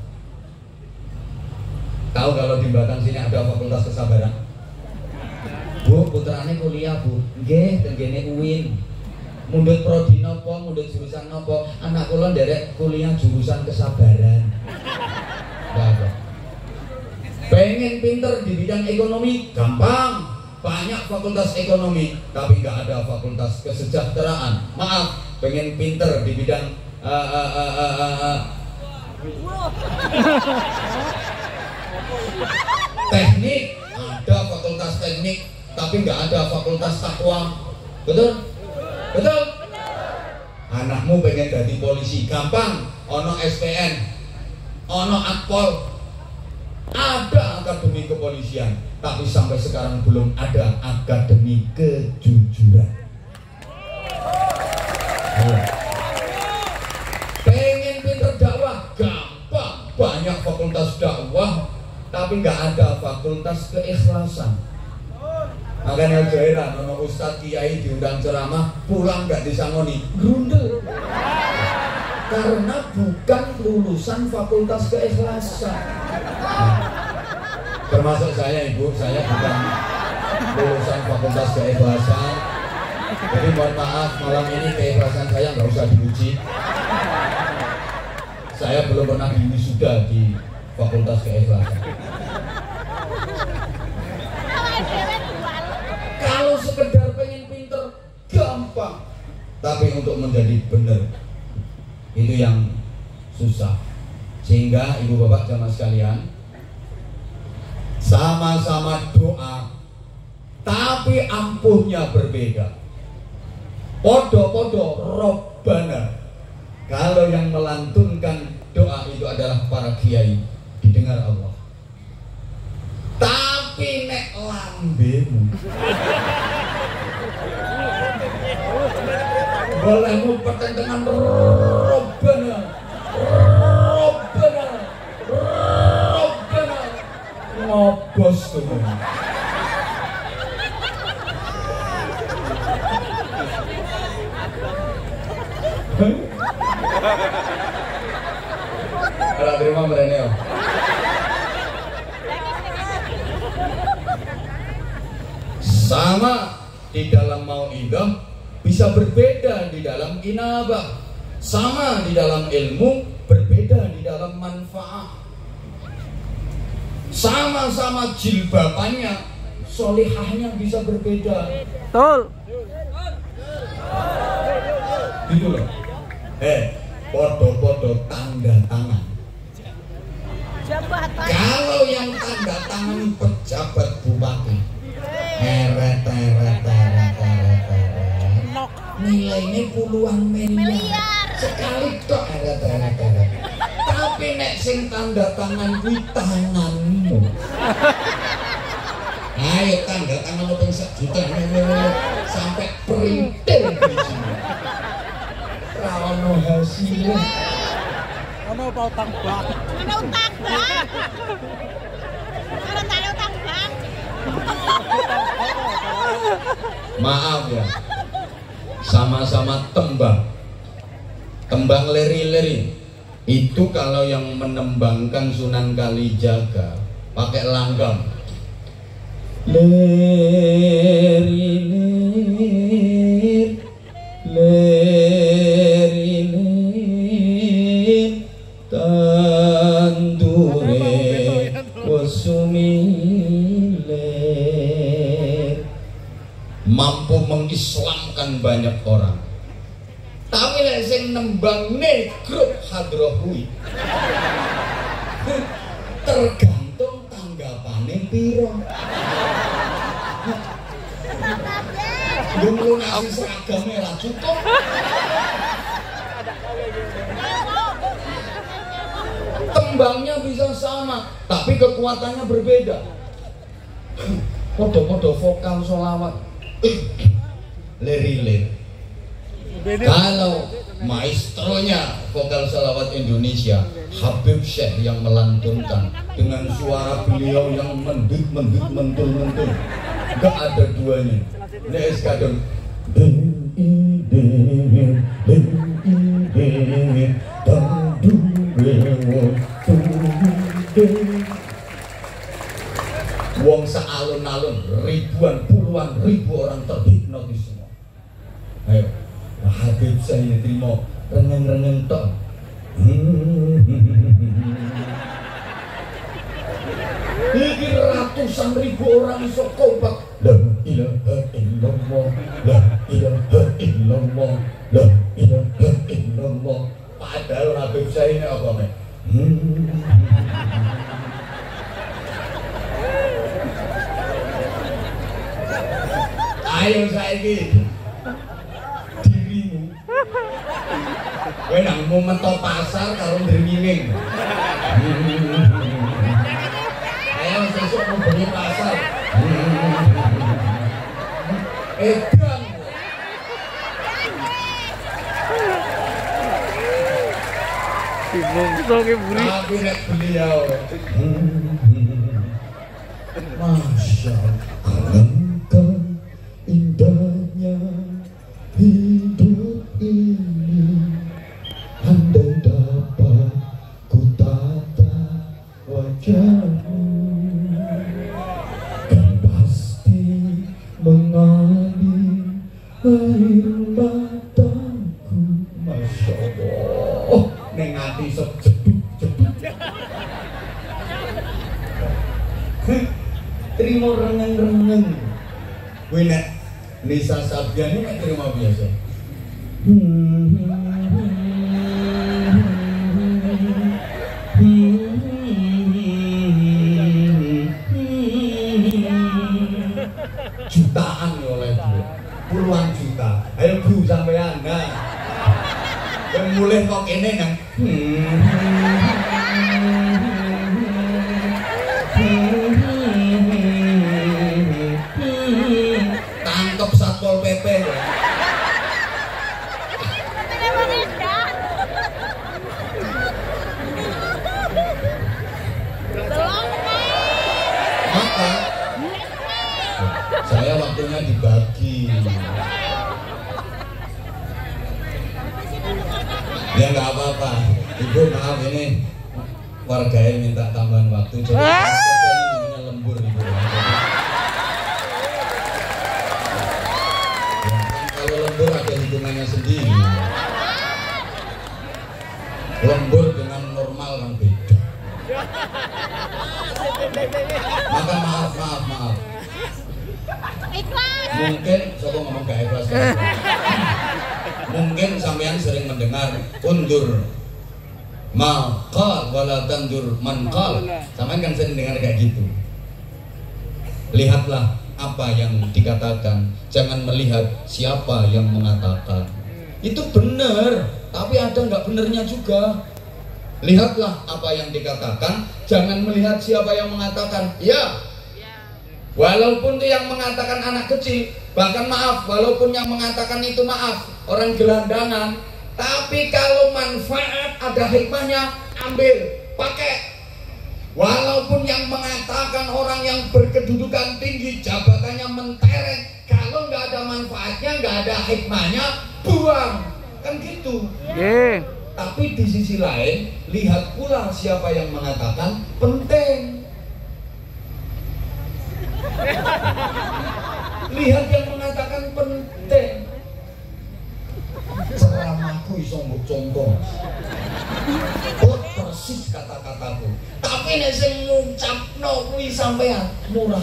Tahu kalau di Batang sini ada fakultas kesabaran? Bu, putrane kuliah bu, nggih tenggene UIN. Mundut prodi nopo, mundut jurusan nopo, anak kula nderek kuliah jurusan kesabaran. Bapak. Pengen pinter di bidang ekonomi gampang, banyak fakultas ekonomi, tapi nggak ada fakultas kesejahteraan. Maaf, pengen pinter di bidang teknik, ada fakultas teknik, tapi nggak ada fakultas takwa. Betul? Betul? Anakmu pengen jadi polisi gampang, ono SPN, ono Akpol, ada akademi kepolisian, tapi sampai sekarang belum ada akademi kejujuran. Pengen pinter dakwah gampang, banyak fakultas dakwah, tapi nggak ada fakultas keikhlasan. Makanya heran, ono ustadz kiai diundang ceramah, pulang nggak disangoni, grundel. Karena bukan lulusan fakultas keikhlasan. Termasuk saya ibu, saya bukan lulusan fakultas keikhlasan. Jadi mohon maaf, malam ini keikhlasan saya nggak usah diuji. Saya belum pernah diwisuda di fakultas keikhlasan. Kalau sekedar pengen pinter gampang, tapi untuk menjadi benar itu yang susah. Sehingga ibu bapak jamaah sekalian, sama-sama doa, tapi ampuhnya berbeda. Podo-podo Robbana. Kalau yang melantunkan doa itu adalah para kiai, didengar Allah. Tapi nek lambemu bolehmu pertentangan Robbana, Robbana, Robbana, ngobos tuh. Kalau terima mereneo. Sama di dalam mau'idah, bisa berbeda di dalam inabah. Sama di dalam ilmu, berbeda di dalam manfaat. Sama-sama jilbabannya, solihahnya bisa berbeda. Betul. Gitu loh. Podo-podo tanda tangan. Kalau yang tanda tangan pejabat bupati, nilainya puluhan miliar sekali tok. Tapi nek sing tanda tangan kuwi tanganmu. Ayo tanda tangan lo 1 juta sampai perintil. ono hasilnya. Ono apa utang bank? Ono utang bank. Ono tanya utang bank. Maaf ya, sama-sama tembang. Tembang leri-leri itu kalau yang menembangkan Sunan Kalijaga pakai langgam. Leri-leri, leri-leri, tandure wasumile, mampu mengislamkan banyak orang. Tapi lek sing nembang grup hadrohui tergantung tanggapane piro. Lu ngasih seragamnya lah cukup. Tembangnya bisa sama, tapi kekuatannya berbeda. Podo-podo vokal sholawat, leri-leri. Kalau maestronya vokal sholawat Indonesia, Habib Syekh yang melantunkan dengan suara beliau yang mendut-mendut, mentul-mentul, gak ada duanya. Nes kadang wong saalun-alun ribuan, puluhan ribu orang terhipnotis semua. Ayo, Habib saya terima rengen-rengen tok. Iki ratusan ribu orang iso kompak. La ilaha illallah, la ilaha illallah, la ilaha illallah. Padahal Habib saya ini apa nih? Ayo saiki dirimu. Kowe nang mau mentok pasar karo ndringiling. Ayo sesuk mau bengi pasar. Edan. Bingung soalnya buri. Tapi nek beliau. Masya Allah. Indahnya hidup ini, andai dapat ku tata wajahmu, dan pasti mengalir air mataku. Masya Allah, neng hati sejeduk-jeduk. Terima rengen-rengen. Winek Nisa Sabian ini terima biasa. Jutaan oleh Bu, puluhan juta. Ayo Bu sampean, nah. Yang mulai kok ini nang. Tangkep Satpol PP ya. Maka saya waktunya dibagi. Ya nggak apa-apa. Ibu maaf ini warganya minta tambahan waktu. Jadi namanya lembur Ibu. Kalau lembur ada hitungannya sendiri. Lembur dengan normal kan beda. Maka maaf. Ikhlas. Mungkin saya ngomong gak ikhlas. Mungkin sampean sering mendengar undur maqal wala tandur manqal. Sampean kan sering dengar kayak gitu. Lihatlah apa yang dikatakan, jangan melihat siapa yang mengatakan. Itu benar, tapi ada nggak benernya juga. Lihatlah apa yang dikatakan, jangan melihat siapa yang mengatakan. Ya, walaupun itu yang mengatakan anak kecil, bahkan maaf, walaupun yang mengatakan itu maaf orang gelandangan, Tapi kalau manfaat ada hikmahnya, ambil, pakai. Walaupun yang mengatakan orang yang berkedudukan tinggi, jabatannya mentereng, kalau nggak ada manfaatnya, nggak ada hikmahnya, buang. Kan gitu. Tapi di sisi lain, lihat pula siapa yang mengatakan penting. Lihat yang mengatakan penting. Ceramahku iso mbok contoh. Oh, persis kata-kataku. Tapi nek sing ngucapno kuwi sampean murah.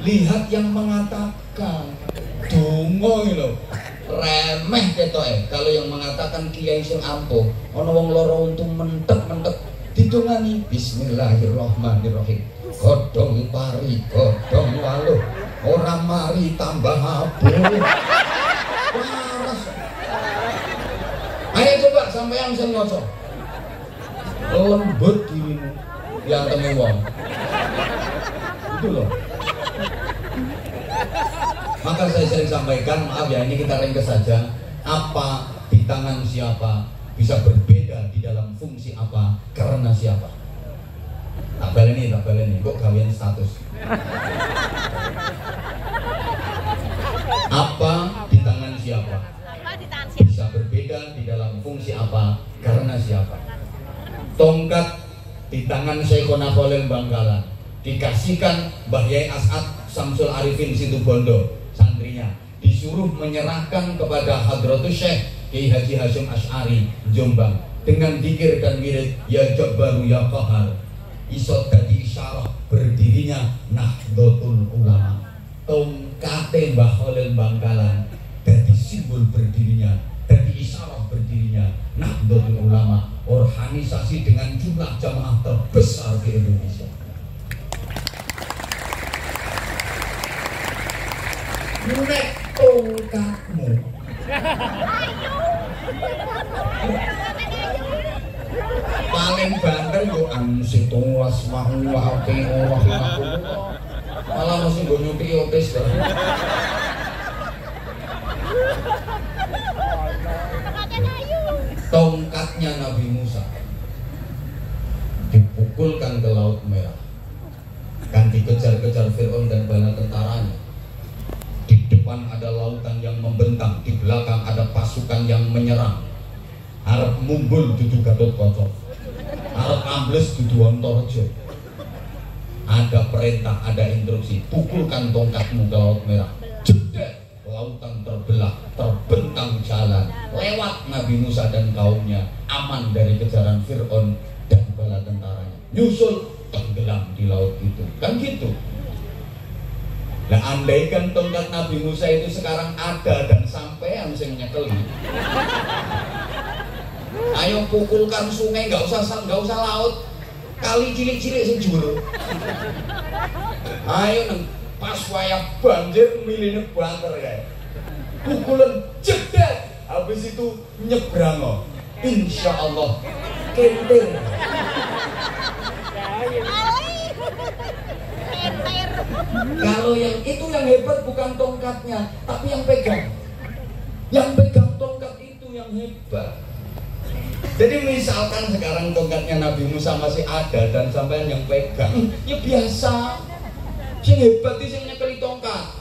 Lihat yang mengatakan donga lho. Remeh ketoke kalau yang mengatakan kiai sing ampuh, ana wong lara untung mentek-mentek didongani bismillahirrahmanirrahim. Godhong pari, godhong waluh, ora mari tambah abur. Waras. Ayo coba sampeyan sing maca. Lembut dirimu yang temu wong. Itu loh. Maka saya sering sampaikan, maaf ya, ini kita ringkas saja. Apa di tangan siapa bisa berbeda di dalam fungsi apa karena siapa. Tak baleni, kok gawean status. Apa di tangan siapa bisa berbeda di dalam fungsi apa karena siapa. Tongkat di tangan Syekhona Khalil Bangkalan dikasihkan Mbah Yai As'ad Samsul Arifin Situbondo, santrinya, disuruh menyerahkan kepada Hadratus Syekh Kiai Haji Hasyim Asy'ari Jombang dengan dzikir dan wirid ya Jabbaru ya Qahar. Iso dadi isyarah berdirinya Nahdlatul Ulama. Tongkate Mbah Khalil Bangkalan dadi simbol berdirinya, dadi isyarah berdirinya Nahdlatul Ulama, organisasi dengan jumlah jamaah terbesar di Indonesia. Nek tongkatmu paling banter yo ansitu wasmahu wa ati'u rahimahullah. Malah mesti nggo nyuti otis lho. Tongkatnya Nabi Musa dipukulkan ke Laut Merah, kan dikejar-kejar Fir'aun dan bala tentaranya. Di depan ada lautan yang membentang, di belakang ada pasukan yang menyerang. Arep mumbul dudu Gatotkaca, arep ambles dudu Antareja. Ada perintah, ada instruksi, pukulkan tongkatmu ke Laut Merah. Jedek, lautan terbelah, terbentang jalan. Lewat Nabi Musa dan kaumnya, aman dari kejaran Fir'aun dan bala tentaranya. Nyusul, tenggelam di laut itu. Kan gitu. Nah, andaikan tongkat Nabi Musa itu sekarang ada dan sampean sing nyekeli, ayo pukulkan sungai, nggak usah laut, kali cilik-cilik sing jero. Ayo neng pas wayah banjir miline banter ya, pukulan jedek, habis itu nyebrang, insya Allah kentir. Kalau yang itu yang hebat bukan tongkatnya, tapi yang pegang. Yang pegang tongkat itu yang hebat. Jadi misalkan sekarang tongkatnya Nabi Musa masih ada dan sampean yang pegang, ya biasa. Sing hebat itu sing nyekeli tongkat.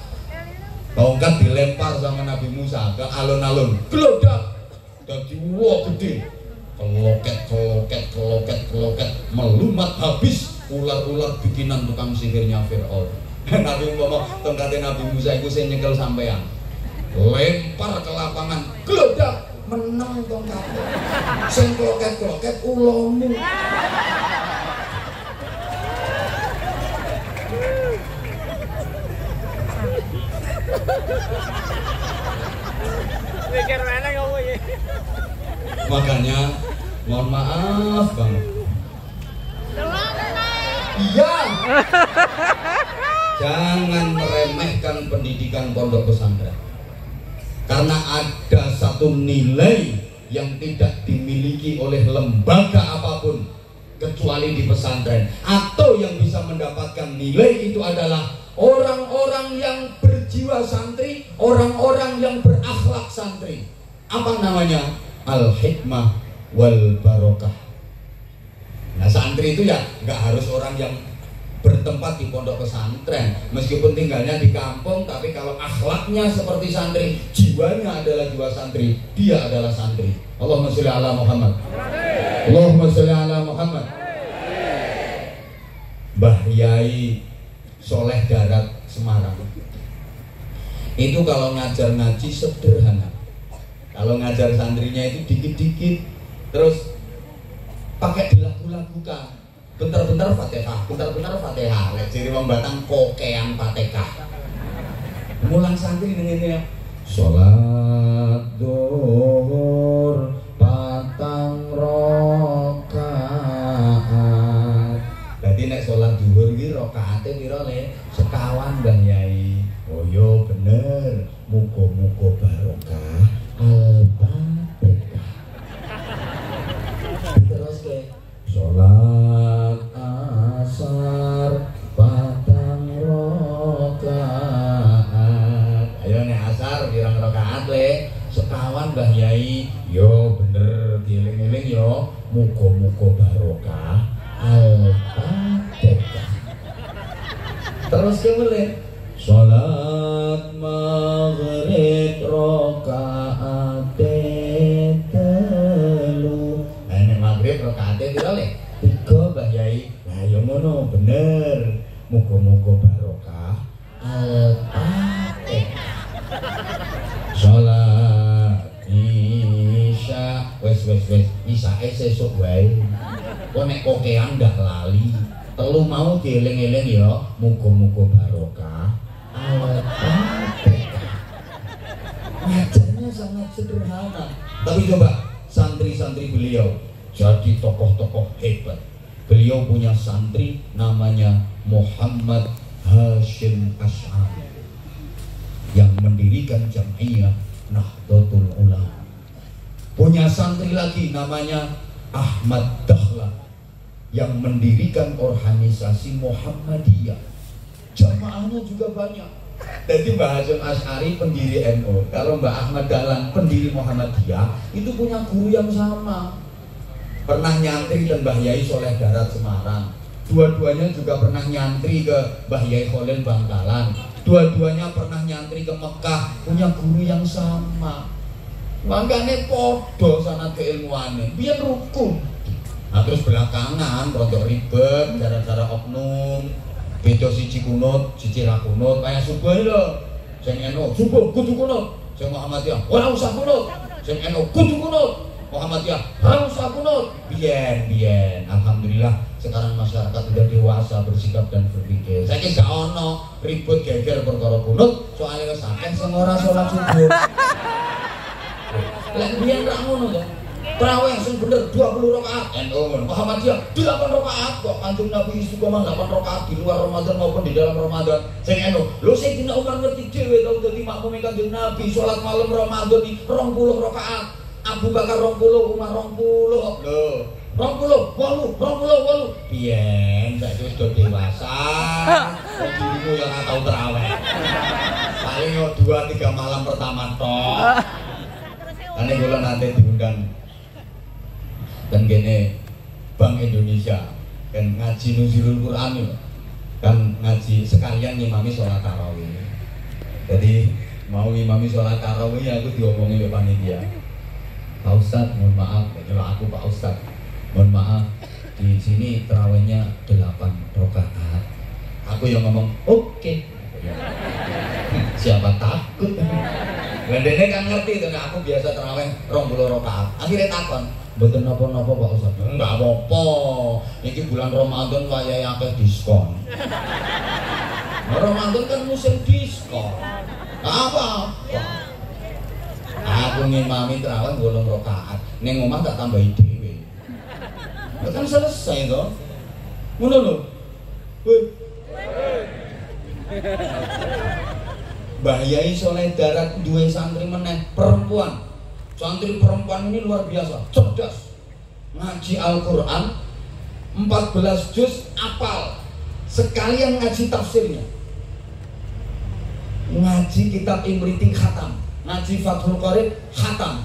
Tongkat dilempar sama Nabi Musa ke alun-alun, gelodak. Dadi wah gede. Keloket, melumat habis ular-ular bikinan tukang sihirnya Fir'aun. Nabi umpama tongkatnya Nabi Musa itu sing nyekel sampean, lempar ke lapangan, gelodak, menang tongkatnya. Sing kloket ulamu. Mikir mana kamu ya? Makanya mohon maaf banget. Iya. Jangan meremehkan pendidikan pondok pesantren. Karena ada satu nilai yang tidak dimiliki oleh lembaga apapun kecuali di pesantren. Atau yang bisa mendapatkan nilai itu adalah orang-orang yang berjiwa santri, orang-orang yang berakhlak santri. Apa namanya? Al-hikmah wal barokah. Nah, santri itu ya nggak harus orang yang bertempat di pondok pesantren, meskipun tinggalnya di kampung, tapi kalau akhlaknya seperti santri, jiwanya adalah jiwa santri, dia adalah santri. Allahumma sholli ala Muhammad. Allahumma sholli ala Muhammad. Mbah Yai Soleh Darat Semarang itu kalau ngajar ngaji sederhana, kalau ngajar santrinya itu dikit-dikit, terus pakai dilagu-lagukan. Bentar-bentar Fatihah, bentar-bentar Fatihah. Lek ciri wong Batang kokean Fatihah. Mulang santri ngene salat zuhur patang rakaat. Dadi nek salat zuhur iki rakaate pira Le? Sekawan Mbah Yai. Oh yo bener. Muga-muga barokah. Al-Fatihah. Terus ke salat asar patang rakaat. Ayo nek asar pirang rakaat Le? Sekawan Mbah Yai. Yo bener, dieling-eling yo. Muga-muga barokah. Al-Fatihah. Terus kemudian salat maghrib rakaat telu. Nek maghrib rakaate pira Le? 3 Mbah Yai. Lah ya ngono bener. Muga-muga barokah. Al-Fatihah. Salat isya wis isae sesuk wae. Kok nek kokean ndak lali. Telu mau dieling-eling ya, muga-muga barokah. Al-Fatihah. Ngajarnya sangat sederhana, tapi coba santri-santri beliau jadi tokoh-tokoh hebat. Beliau punya santri namanya Muhammad Hashim Asy'ari yang mendirikan Jam'iyah Nahdlatul Ulama. Punya santri lagi namanya Ahmad Dahlan yang mendirikan organisasi Muhammadiyah. Jamaahnya juga banyak. Jadi Mbah Hashim Asy'ari pendiri NU, kalau Mbah Ahmad Dahlan pendiri Muhammadiyah, itu punya guru yang sama. Pernah nyantri dan Mbah Yai Soleh Darat Semarang. Dua-duanya juga pernah nyantri ke Mbah Yai Kholil Bangkalan. Dua-duanya pernah nyantri ke Mekah, punya guru yang sama. Makanya podo sanad keilmuannya, biar rukun. Nah terus belakangan rontok ribet gara-gara oknum. Beda siji kunut, siji ra kunut, kayak subuh lho. Sing NU subuh kudu kunut, sing Muhammadiyah ora usah kunut. Sing NU kudu kunut, Muhammadiyah ora usah kunut. Biyen alhamdulillah sekarang masyarakat sudah dewasa bersikap dan berpikir. Saiki gak ono ribut geger perkara kunut, soalnya wis akeh sing ora salat subuh. Lah biyen ra ngono to. Tarawih sing bener 20 rakaat, NU Muhammadiyah 8 rakaat kok. Kanjeng Nabi istiqomah 8 rakaat di luar Ramadan maupun di dalam Ramadan. Sing NU, lho sing dina Umar ngerti dhewe tau dadi makmume Kanjeng Nabi salat malam Ramadan iki 20 rakaat. Abu Bakar 20, Umar 20. Lho, 20, 8. Biyen saiki wis dewasa. Kok dirimu yang ora tau tarawih. Paling 2-3 malam pertama tok. Ane kula nate diundang dan gini Bank Indonesia kan ngaji Nuzulul Quran kan ngaji sekalian ngimami sholat tarawih. Jadi mau ngimami sholat tarawih aku diomongin oleh panitia. Pak Ustadz mohon maaf, kalau aku Pak Ustadz mohon maaf di sini tarawihnya 8 rakaat. Aku yang ngomong oke. Siapa takut? Wendene kan ngerti tuh, aku biasa tarawih 20 rakaat. Akhirnya takon, mboten napa-napa Pak Ustaz. Enggak apa-apa. Iki bulan Ramadan wayahe akeh diskon. Ramadan kan musim diskon. Apa? Aku ngimami tarawih 8 rakaat. Ning omah tak tambahi dhewe. Kan selesai to. Ngono lho. Mbah Yai Soleh Darat duwe santri meneh perempuan. Santri perempuan ini luar biasa, cerdas. Ngaji Al-Qur'an 14 juz apal, sekalian ngaji tafsirnya, ngaji kitab Imriti khatam, ngaji Fathul Qorib khatam,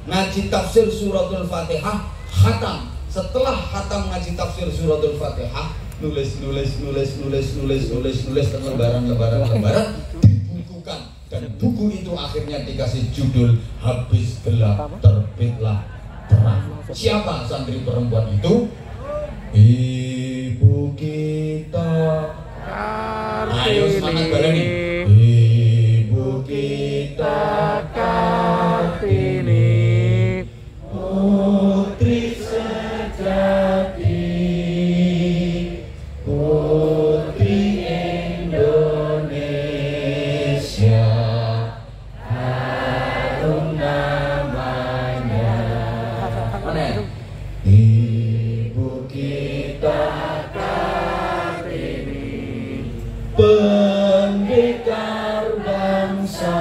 ngaji tafsir suratul Fatihah khatam. Setelah khatam ngaji tafsir suratul Fatihah, nulis dan lembaran dibukukan, dan buku itu akhirnya dikasih judul Habis Gelap Terbitlah Terang. Siapa santri perempuan itu? Ibu kita. Ayo semangat bareng nih. Ibu kita Kartini, putri sejati, putri Indonesia, harum namanya. Mana? Ibu kita Kartini, pendekar bangsa,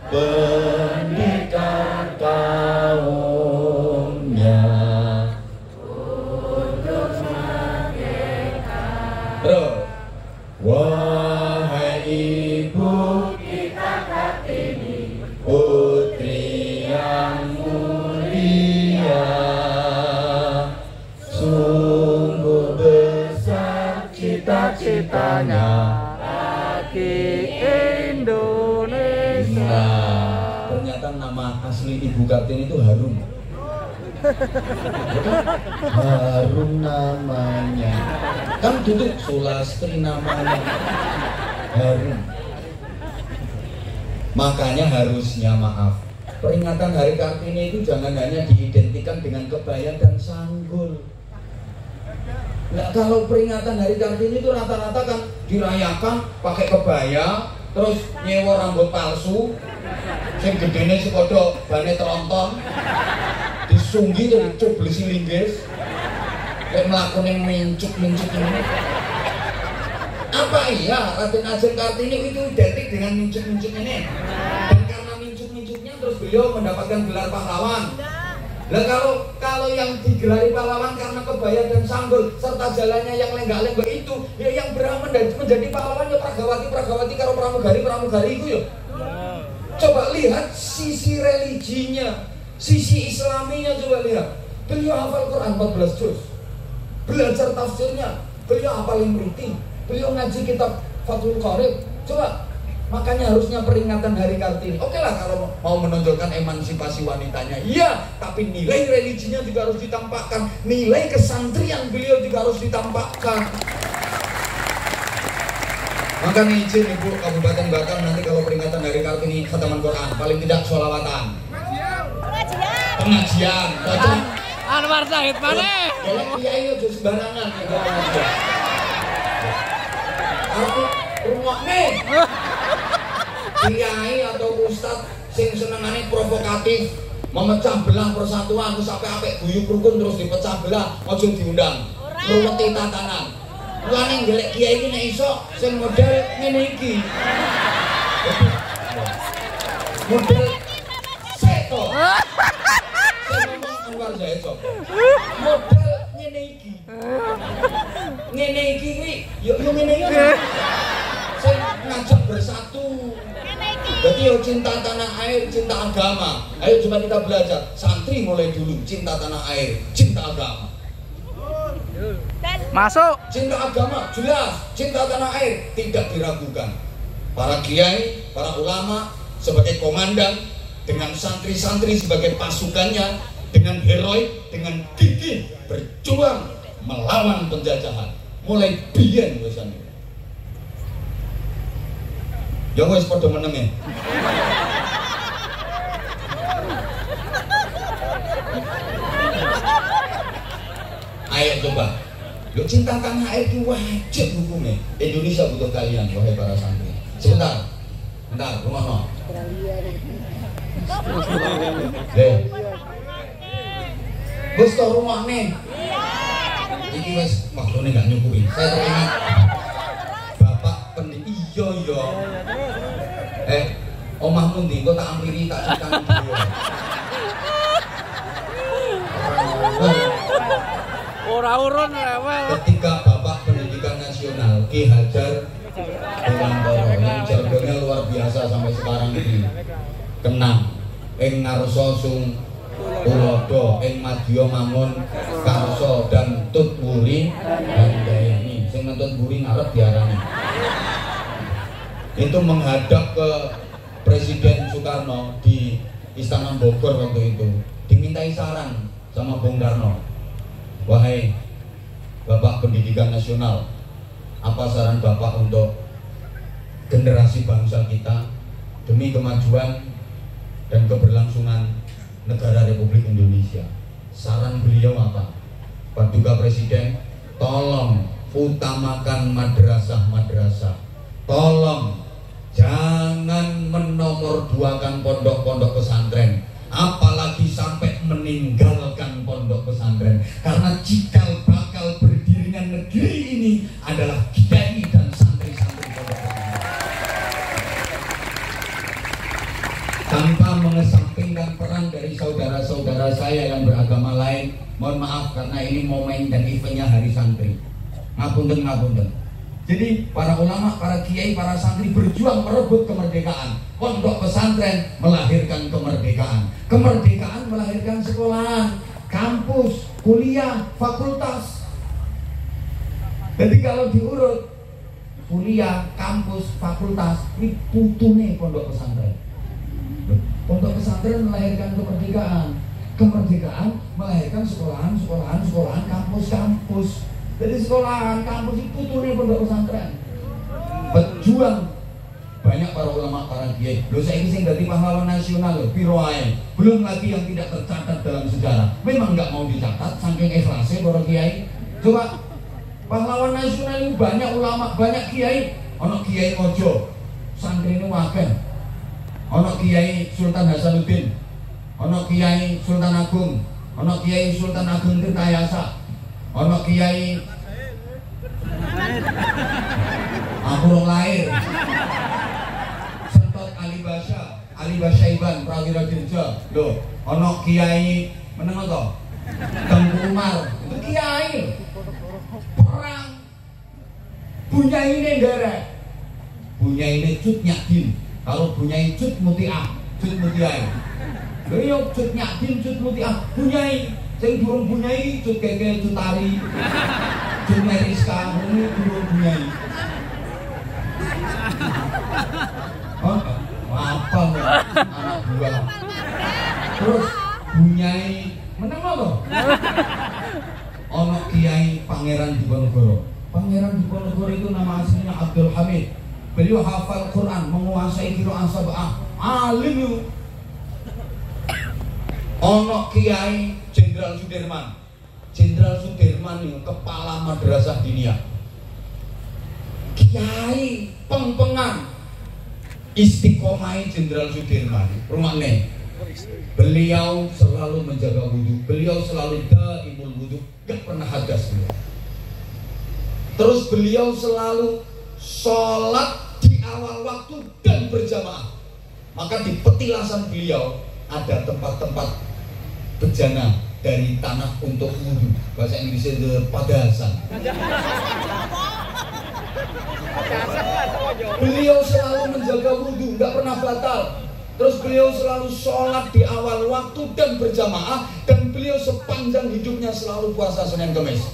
pendekar kaumnya, untuk merdeka. Wahai ibu kita Kartini, putri yang mulia, sungguh besar cita-citanya bagi Indonesia. Nah, ternyata nama asli Ibu Kartini itu harum. Harum namanya. Kan duduk Sulastri namanya. Harum. Makanya harusnya maaf, peringatan Hari Kartini itu jangan hanya diidentikan dengan kebaya dan sanggul. Nah, kalau peringatan Hari Kartini itu rata-rata kan dirayakan pakai kebaya, terus nyewa rambut palsu, sing gedene sekodo bane tronton, disunggi jadi cublesi linggis, kayak melakukan mincuk ini. Apa iya Raden Ajeng Kartini itu identik dengan mincuk ini? Dan karena mincuk-mincuknya terus beliau mendapatkan gelar pahlawan. Nah kalau yang digelari pahlawan karena kebaya dan sanggul serta jalannya yang lenggak-lenggak itu, ya yang berhak menjadi pahlawan ya pragawati karo pramugari itu ya. Coba lihat sisi religinya, sisi islaminya, coba lihat. Beliau hafal Quran 14 juz, belajar tafsirnya, beliau hafal Imriti, beliau ngaji kitab Fathul Qorib. Coba, makanya harusnya peringatan Hari Kartini. Oke lah kalau mau menonjolkan emansipasi wanitanya, iya, tapi nilai religinya juga harus ditampakkan, nilai kesantrian beliau juga harus ditampakkan. Maka izin Ibu Kabupaten Batam nanti kalau peringatan Hari Kartini khataman Quran, paling tidak sholawatan, pengajian, Anwar Zahid mana? kalau kiai aja sembarangan ya. Aku rumah nih kiai atau ustad sing senengane provokatif, memecah belah persatuan, terus sampai guyub rukun terus dipecah belah, ojo diundang. Ruweti tatanan. Mulane golek kiai iki nek iso sing model ngene iki. Model seto. Sing ngomong Anwar Zahid sapa? Model ngene iki. Ngene iki kuwi yo ngene iki. Sing ngajak bersatu. Jadi yo cinta tanah air, cinta agama. Ayo coba kita belajar. Santri mulai dulu cinta tanah air, cinta agama. Masuk. Cinta agama jelas, cinta tanah air tidak diragukan. Para kiai, para ulama sebagai komandan, dengan santri-santri sebagai pasukannya, dengan heroik, dengan gigih berjuang melawan penjajahan. Mulai biyen wesane. Ya wis padha meneng ya. Ayo coba. Lo cinta tanah air itu wajib hukumnya. Indonesia butuh kalian, wahai para santri. Sebentar, rumah no. Bos tau rumah nih. Ini mas maklumnya nggak nyukui. Saya teringat bapak pendidik iyo. Omahmu ndi kok tak ampiri tak cekang dhewe. Ora urun rewel. Ketika Bapak Pendidikan Nasional Ki Hajar Dewantara yang jargonnya luar biasa sampai sekarang ini kenang ing ngarsa sung tulodo ing madya mangun karsa dan tut wuri handayani sing ngentut wuri ngarep diarani. Itu menghadap ke Presiden Soekarno di Istana Bogor waktu itu, dimintai saran sama Bung Karno. Wahai Bapak Pendidikan Nasional, apa saran Bapak untuk generasi bangsa kita demi kemajuan dan keberlangsungan negara Republik Indonesia? Saran beliau apa? Paduka Presiden, tolong utamakan madrasah-madrasah. Tolong jangan menomorduakan pondok-pondok pesantren, apalagi sampai meninggalkan pondok pesantren, karena cikal bakal berdirinya negeri ini adalah kiai dan santri-santri pondok pesantren. Tanpa mengesampingkan peran dari saudara-saudara saya yang beragama lain, mohon maaf karena ini momen dan eventnya Hari Santri. Ngapunten, ngapunten. Jadi para ulama, para kiai, para santri berjuang merebut kemerdekaan. Pondok pesantren melahirkan kemerdekaan. Kemerdekaan melahirkan sekolahan, kampus, kuliah, fakultas. Jadi kalau diurut, kuliah, kampus, fakultas, ini putune pondok pesantren. Pondok pesantren melahirkan kemerdekaan. Kemerdekaan melahirkan sekolahan, kampus. Jadi sekolahan, kampus itu turunnya pondok pesantren. Berjuang banyak para ulama, para kiai. Loh saya ini dari pahlawan nasional loh, piroain. Belum lagi yang tidak tercatat dalam sejarah. Memang nggak mau dicatat, saking ikhlasnya para kiai. Coba pahlawan nasional ini banyak ulama, banyak kiai. Ono Kiai Mojo, santri ini wakil. Ono Kiai Sultan Hasanuddin, ono Kiai Sultan Agung, ono Kiai Sultan Agung Tirtayasa. Ono Kiai aku rong lahir Sentot Ali Basyaiban Prawira Dirja. Loh, ono Kiai meneng to Tengku Umar, itu kiai perang bunyaine nderek, bunyaine Cut Nyadin, kalau bunyai Cut Mutiah, Cut Mutiai. Lho yo Cut Nyadin, Cut Mutiah, bunyai sing durung bunyai Cut Keke, Cut Tari, Cut Meriska, ini durung bunyai. Oh, apa nih anak buah? Terus bunyai menang apa? Ono Kiai Pangeran Diponegoro. Pangeran Diponegoro itu nama aslinya Abdul Hamid. Beliau hafal Quran, menguasai qiraah sab'ah, alim. Ono Kiai Jenderal Sudirman. Jenderal Sudirman itu kepala madrasah diniyah. Kiai pengpengan istiqomah Jenderal Sudirman. Rumahnya beliau selalu menjaga wudhu, beliau selalu daimul wudhu, gak pernah hadas beliau. Terus beliau selalu sholat di awal waktu dan berjamaah. Maka di petilasan beliau ada tempat-tempat bejana dari tanah untuk wudhu. Bahasa Inggrisnya the padasan. Beliau selalu menjaga wudhu, nggak pernah batal. Terus beliau selalu sholat di awal waktu dan berjamaah. Dan beliau sepanjang hidupnya selalu puasa Senin Kemis.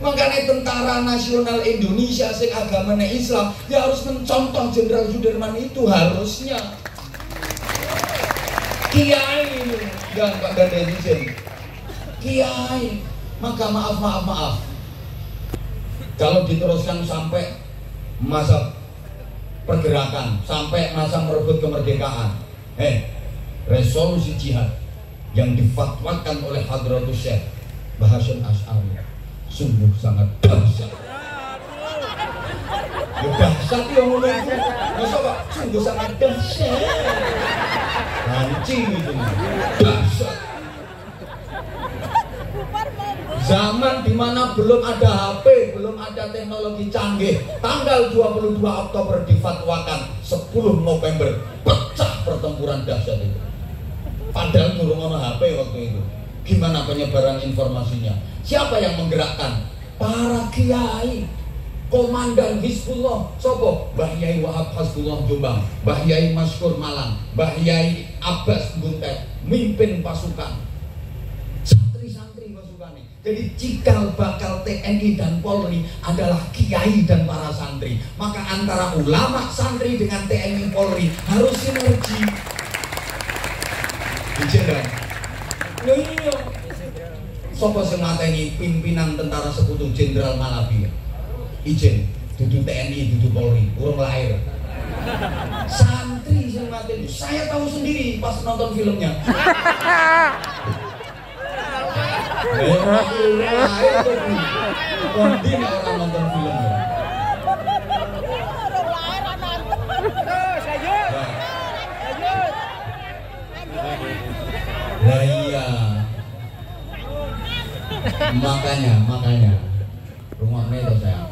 Makanya Tentara Nasional Indonesia sing agamanya Islam, dia harus mencontoh Jenderal Sudirman itu harusnya. Kiai yang Pak Gandhi Kiai, maka maaf. Kalau diteruskan sampai masa pergerakan, sampai masa merebut kemerdekaan, resolusi jihad yang difatwakan oleh Hadratus Syekh Hasyim Asy'ari sungguh sangat dahsyat. Ya dahsyat yang mulai itu, masa Pak, sungguh sangat dahsyat. Hancing itu, dahsyat. Zaman dimana belum ada HP, belum ada teknologi canggih, tanggal 22 Oktober difatwakan, 10 November pecah pertempuran dahsyat itu. Padahal turun ono HP waktu itu. Gimana penyebaran informasinya? Siapa yang menggerakkan? Para kiai. Komandan Hizbullah sopo? Mbah Yai Wahab Hasbullah Jombang, Mbah Yai Maskur Malang, Mbah Yai Abbas Buntet, mimpin pasukan. Santri-santri pasukannya. Jadi cikal bakal TNI dan Polri adalah kiai dan para santri. Maka antara ulama, santri dengan TNI Polri harus sinergi. Bicara. Iya. Sopo sing mateni pimpinan tentara sekutu Jenderal Malabi. Ijen, duduk TNI, duduk Polri, urung lahir. Santri yang mateni, saya tahu sendiri pas nonton filmnya. Lahir tuh, kondin orang nonton filmnya. Lah iya, makanya rumahnya itu sayang.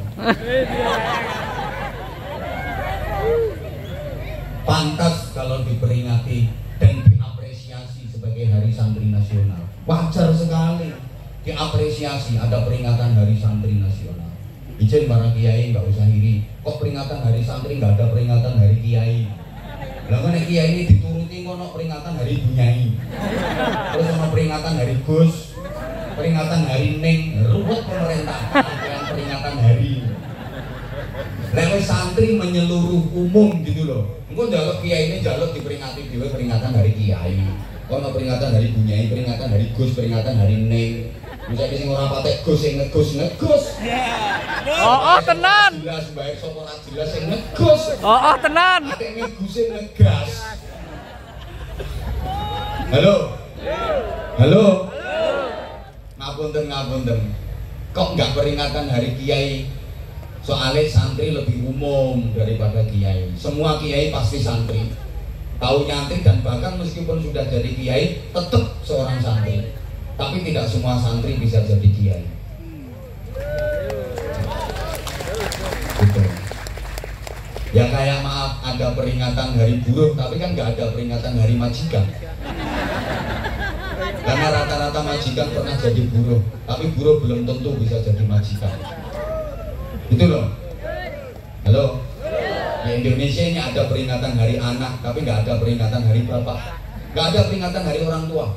Pantas kalau diperingati dan diapresiasi sebagai Hari Santri Nasional. Wajar sekali diapresiasi ada peringatan Hari Santri Nasional. Ijen para kiai nggak usah iri. Kok peringatan Hari Santri nggak ada peringatan Hari Kiai? Lah kan kiai ini dituruti kono peringatan Hari Bunyai. Terus ono peringatan Hari Gus, peringatan Hari Ning, ruwet pemerintah dengan peringatan hari. Lewat santri menyeluruh umum gitu loh. Engko njaluk kiai ini njaluk diperingati dhewe peringatan Hari Kiai. Ono peringatan Hari Bunyai, peringatan Hari Gus, peringatan Hari Ning. Misalnya sing ora patek Gus sing ngegus. Oh, tenan. Jelas bae sapa ora jelas sing ngegus. Oh, tenan. Patek ngegus sing ngegas. Halo. Ngapunten. Kok nggak peringatan Hari Kiai? Soalnya santri lebih umum daripada kiai. Semua kiai pasti santri, tahu nyantri, dan bahkan meskipun sudah jadi kiai tetap seorang santri. Tapi tidak semua santri bisa jadi kiai. Gitu. Ya kayak maaf ada peringatan Hari Buruh, tapi kan nggak ada peringatan Hari Majikan. Karena rata-rata majikan pernah jadi buruh, tapi buruh belum tentu bisa jadi majikan. Itu loh. Halo. Di Indonesia ini ada peringatan Hari Anak, tapi nggak ada peringatan Hari Bapak. Nggak ada peringatan Hari Orang Tua.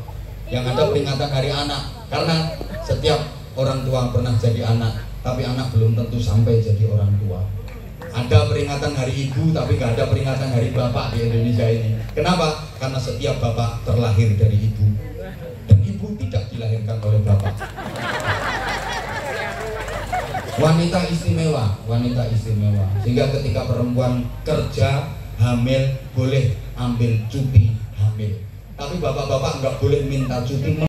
Yang ada peringatan Hari Anak, karena setiap orang tua pernah jadi anak, tapi anak belum tentu sampai jadi orang tua. Ada peringatan Hari Ibu, tapi nggak ada peringatan Hari Bapak di Indonesia ini. Kenapa? Karena setiap bapak terlahir dari ibu, dan ibu tidak dilahirkan oleh bapak. Wanita istimewa, sehingga ketika perempuan kerja hamil boleh ambil cuti hamil, tapi bapak-bapak nggak boleh minta cuti